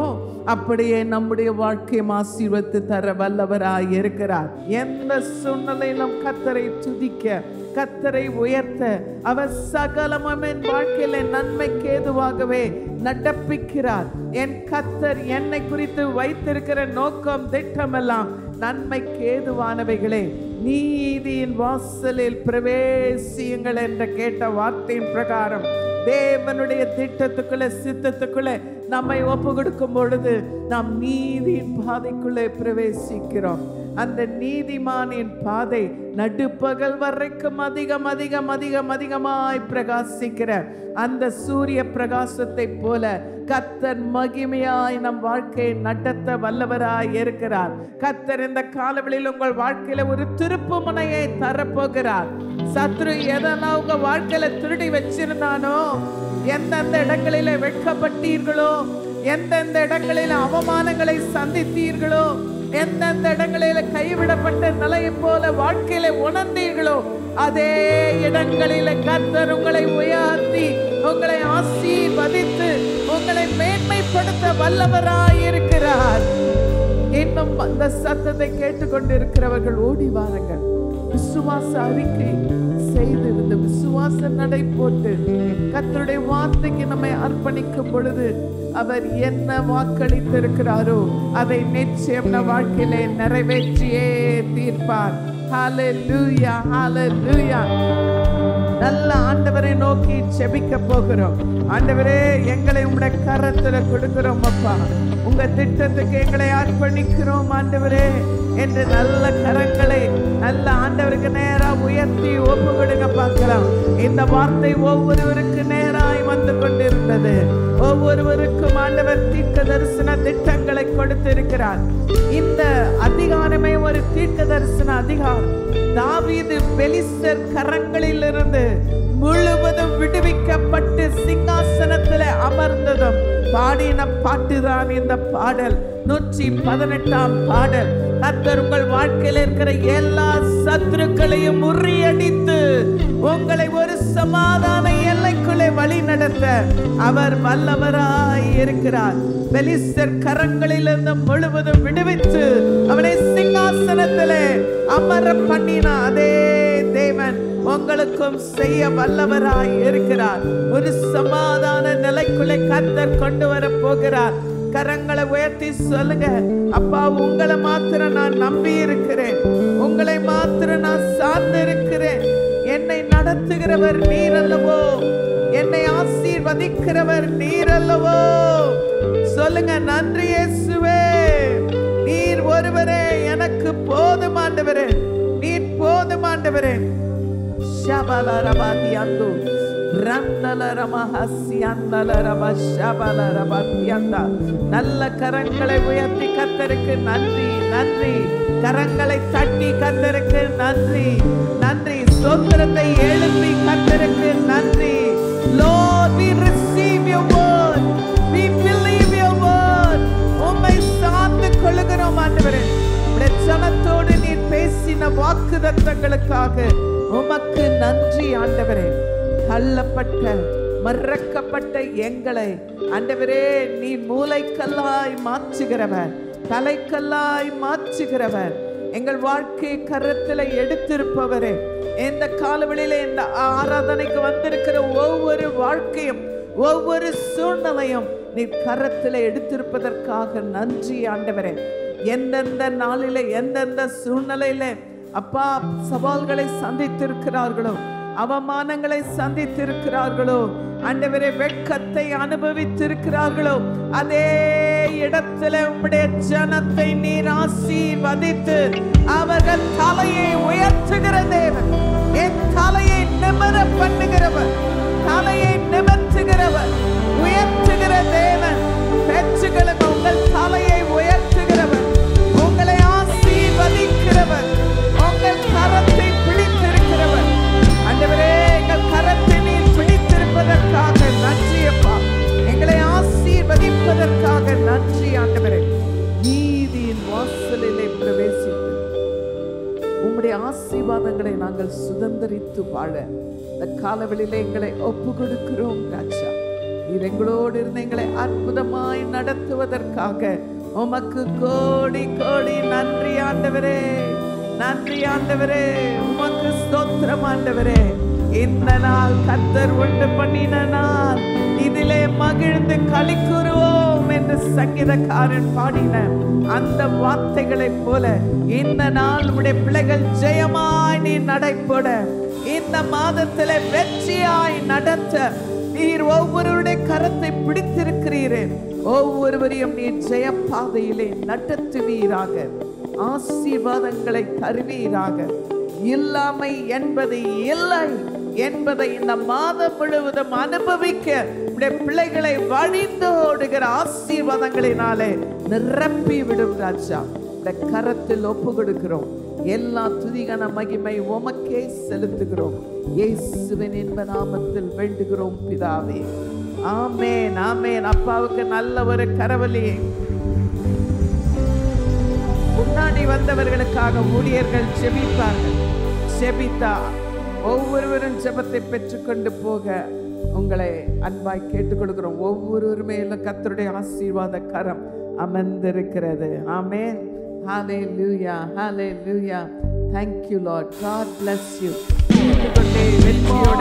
அப்படியே நம்முடைய வாழ்க்கையை ஆசீர்வதித்து தர வல்லவராய் இருக்கிறார். எந்த சூழ்நிலையிலும் கர்த்தரை துதிக்க, கர்த்தரை உயர்த்த, அவர் சகலமும் என் வாழ்க்கையில நன்மைக்கு ஏதுவாகவே நடப்பிக்கிறார். என் கர்த்தர் என்னை குறித்து வைத்திருக்கிற நோக்கம் திட்டமெல்லாம் நன்மைக்கு ஏதுவானவைகளே. நீதியின் வாசலில் பிரவேசியுங்கள் என்ற கேட்ட வார்த்தையின் பிரகாரம் தேவனுடைய திட்டத்துக்குள்ள சித்தத்துக்குள்ள நம்மை ஒப்பு கொடுக்கும் பொழுது நாம் நீதியின் பாதைக்குள்ளே பிரவேசிக்கிறோம். அந்த நீதிமானின் பாதை நடுப்பகல் வரைக்கும் அதிகமாய் பிரகாசிக்கிற அந்த சூரிய பிரகாசத்தை போல கர்த்தர் மகிமையாய் நம் வாழ்க்கையை நடத்த வல்லவராய் இருக்கிறார். கர்த்தர் இந்த காலவெளியில் உங்கள் வாழ்க்கையில ஒரு திருப்பு முனையை தரப்போகிறார். சத்ரு எதெல்லாம் உங்க வாழ்க்கையில திருடி வச்சிருந்தானோ, எந்தெந்த இடங்களில வெட்கப்பட்டீர்களோ, எந்தெந்த இடங்களில அவமானங்களை சந்தித்தீர்களோ, எந்தெந்த இடங்களில கைவிடப்பட்ட நிலையை போல வாழ்க்கையில உணர்ந்தீர்களோ, அதே இடங்களில கர்த்தர் உங்களை உயர்த்தி உங்களை ஆசீர்வதித்து உங்களை மேன்மைப்படுத்த வல்லவராய் இருக்கிறார். இன்னும் அந்த சத்தத்தை கேட்டுக்கொண்டிருக்கிறவர்கள் ஓடி வாருங்கள். விசுவாச அறிக்கை செய்து இந்த விசுவாச நடை போட்டு கர்த்தருடைய வார்த்தைக்கு நம்மை அர்ப்பணிக்கும் பொழுது அவர் என்ன வாக்களித்திருக்கிறாரோ அதை நிச்சயம் நம் வாழ்க்கையிலே நிறைவேற்றியே தீர்ப்பார். ஹல்லேலூயா, ஹல்லேலூயா. நல்ல ஆண்டவரை நோக்கி செபிக்க போகிறோம். ஆண்டவரே, எங்களை உங்களுடைய கரத்துல கொடுக்கிறோம் அப்பா. உங்க திட்டத்துக்கு எங்களை அர்ப்பணிக்கிறோம் ஆண்டவரே என்று நல்ல கரங்களை நல்ல ஆண்டவருக்கு நேரா உயர்த்தி ஒப்பு கொடுங்க பார்க்கலாம். இந்த வார்த்தை ஒவ்வொருவருக்கு நேராய் வந்து கொண்டிருந்தது. ஒவ்வொருவருக்கும் ஆண்டவர் தீர்க்க தரிசன திட்டங்களை கொடுத்திருக்கிறார். இந்த அதிகாரமே ஒரு தீர்க்க தரிசன அதிகாரம். தாவீது பெலிஸ்தர் கரங்களில் இருந்து முழுவதும் விடுவிக்கப்பட்டு சிங்காசனத்தில் அமர்ந்ததும் பாடின பாட்டுதான் இந்த பாடல். 118ஆம் பாடல். கர்த்தர் உங்கள் வாழ்க்கையில் இருக்கிற எல்லா சத்துருக்களையும் முறியடித்து உங்களை ஒரு சமாதான எல்லைக்குள்ளே வழி நடத்த அவர் வல்லவராய் இருக்கிறார். பெலிஸ்தர் கரங்களிலிருந்து முழுவதும் விடுவித்து அவனை சிங்காசனத்திலே அமர பண்ணின அதே தேவன் உங்களுக்கும் செய்ய வல்லவராய் இருக்கிறார். ஒரு சமாதான நிலைக்குள்ளே கர்த்தர் கொண்டு வர போகிறார். கரங்களை உயர்த்தி சொல்லுங்க, அப்பா, உங்களை மாத்திரம் நான் நம்பி இருக்கிறேன், உங்களை மாத்திரம் நான் சார்ந்து இருக்கிறேன். என்னை நடத்துகிறவர் நீர் அல்லவோ, என்னை ஆசீர்வதிக்கிறவர் நீர் அல்லவோ. சொல்லுங்க, நன்றி இயேசுவே, நீர் ஒருவரே எனக்கு போதுமாண்டவரே, நீர் போதுமாண்டவரே. ஷபலரபாதியந்து நல்ல கரங்களை உயர்த்தி கர்த்தருக்கு நன்றி, நன்றி. கரங்களை தட்டி கர்த்தருக்கு நன்றி, நன்றி. ஸ்தோத்திரத்தை எழுப்பி கர்த்தருக்கு நன்றி. Lord, we receive your word, we believe your word. உம்மை சார்ந்து கொள்ளுகிறோம் ஆண்டவரே. உம்முடைய ஜனத்தோடு நீர் பேசின வாக்குத்தத்தங்களுக்காக உமக்கு நன்றி ஆண்டவரே. தள்ளப்பட்ட மறக்கப்பட்ட எங்களை ஆண்டவரே நீ மூளைக்கல்லாய் மாற்றுகிறவர், தலைக்கல்லாய் மாற்றுகிறவர். எங்கள் வாழ்க்கை கரத்தில் எடுத்திருப்பவரே, இந்த காலவெளியில இந்த ஆராதனைக்கு வந்திருக்கிற ஒவ்வொரு வாழ்க்கையும் ஒவ்வொரு சூழ்நிலையும் நீ கரத்தில் எடுத்திருப்பதற்காக நன்றி ஆண்டவரே. எந்தெந்த நாளில எந்தெந்த சூழ்நிலையில அப்பா சவால்களை சந்தித்திருக்கிறார்களோ அவமானங்களை சந்தித்திருக்கிறார்களோ, ஆண்டவரே வெட்கத்தை அனுபவித்திருக்கிறார்களோ, அதே இடத்துல உம்முடைய ஜனத்தை நீர் ஆசீர்வதித்து அவர்கள் தலையை உயர்த்துகிற தேவன், என் தலையை நிமிர பண்ணுகிறவர், தலையை நிமிர்த்துகிறவர், உயர்த்துகிற தேவன். பேச்சுகளுக்கு உங்கள் தலையை உயர்த்துகிறவர், உங்களை ஆசீர்வதிக்கிறவர், உங்கள் கரத்தை பிடித்திருக்கிறவர். ஆண்டவரே, எங்கள் கரத்தை நீர் பிடித்திருப்பதற்காக நன்றி அப்பா. எங்களை ஆசீர்வதிப்பதற்காக நன்றி ஆண்டவரே. நீதியின் வாசலிலே பிரவேசித்து உம்முடைய ஆசீர்வாதங்களை நாங்கள் சுதந்திரித்து வாழ இந்த காலவெளியிலே எங்களை ஒப்பு கொடுக்கிறோம் ராஜா. நீர் எங்களோடு இருந்து எங்களை அற்புதமாய் நடத்துவதற்காக உமக்கு கோடி கோடி நன்றி ஆண்டவரே, நன்றி ஆண்டவரே, உமக்கு ஸ்தோத்திரம் ஆண்டவரே. இந்த நாள் கர்த்தர் உண்டு பண்ணின நாள், இதிலே மகிழ்ந்து களி கூறுவோம் என்று சங்கீதக்காரன் பாடின அந்த வார்த்தைகளைப் போல இந்த நாள் உடைய பிள்ளைகள் ஜெயமாய் நீ நடைபோட, இந்த மாதத்திலே வெற்றியாய் நடத்த நீர் ஒவ்வொருவருடைய கரத்தை பிடித்திருக்கிறீரே. ஒவ்வொருவரையும் நீர் ஜெயப்பாதையிலே நடத்துவீராக, ஆசீர்வாதங்களை தருவீராக. இல்லாமை என்பது இல்லை என்பதை இந்த மாதம் முழுவதும் அனுபவிக்க உடைய பிள்ளைகளை வழிந்து ஓடுகிற ஆசீர்வாதங்களினாலே நிரப்பி விடும் ராஜா. இந்த கரத்தில் ஒப்பு கொடுக்கிறோம். எல்லா துதிகன மகிமை உமக்கே செலுத்துகிறோம். இயேசுவின் இன்ப நாமத்தில் வேண்டுகிறோம் பிதாவே, ஆமென், ஆமென். அப்பாவுக்கு நல்ல ஒரு கரவலியை. முன்னாடி வந்தவர்களுக்காக ஊழியர்கள் ஜெபிப்பார்கள். ஜெபித்தா ஒவ்வொருவரும் ஜெபத்தை பெற்றுக்கொண்டு போக உங்களை அன்பாய் கேட்டுக்கொள்கிறோம். ஒவ்வொருவர் மேலும் கர்த்தருடைய ஆசீர்வாத கரம் அமர்ந்திருக்கிறது. ஆமென். Hallelujah, hallelujah. Thank you Lord. God bless you. வெற்றியோடு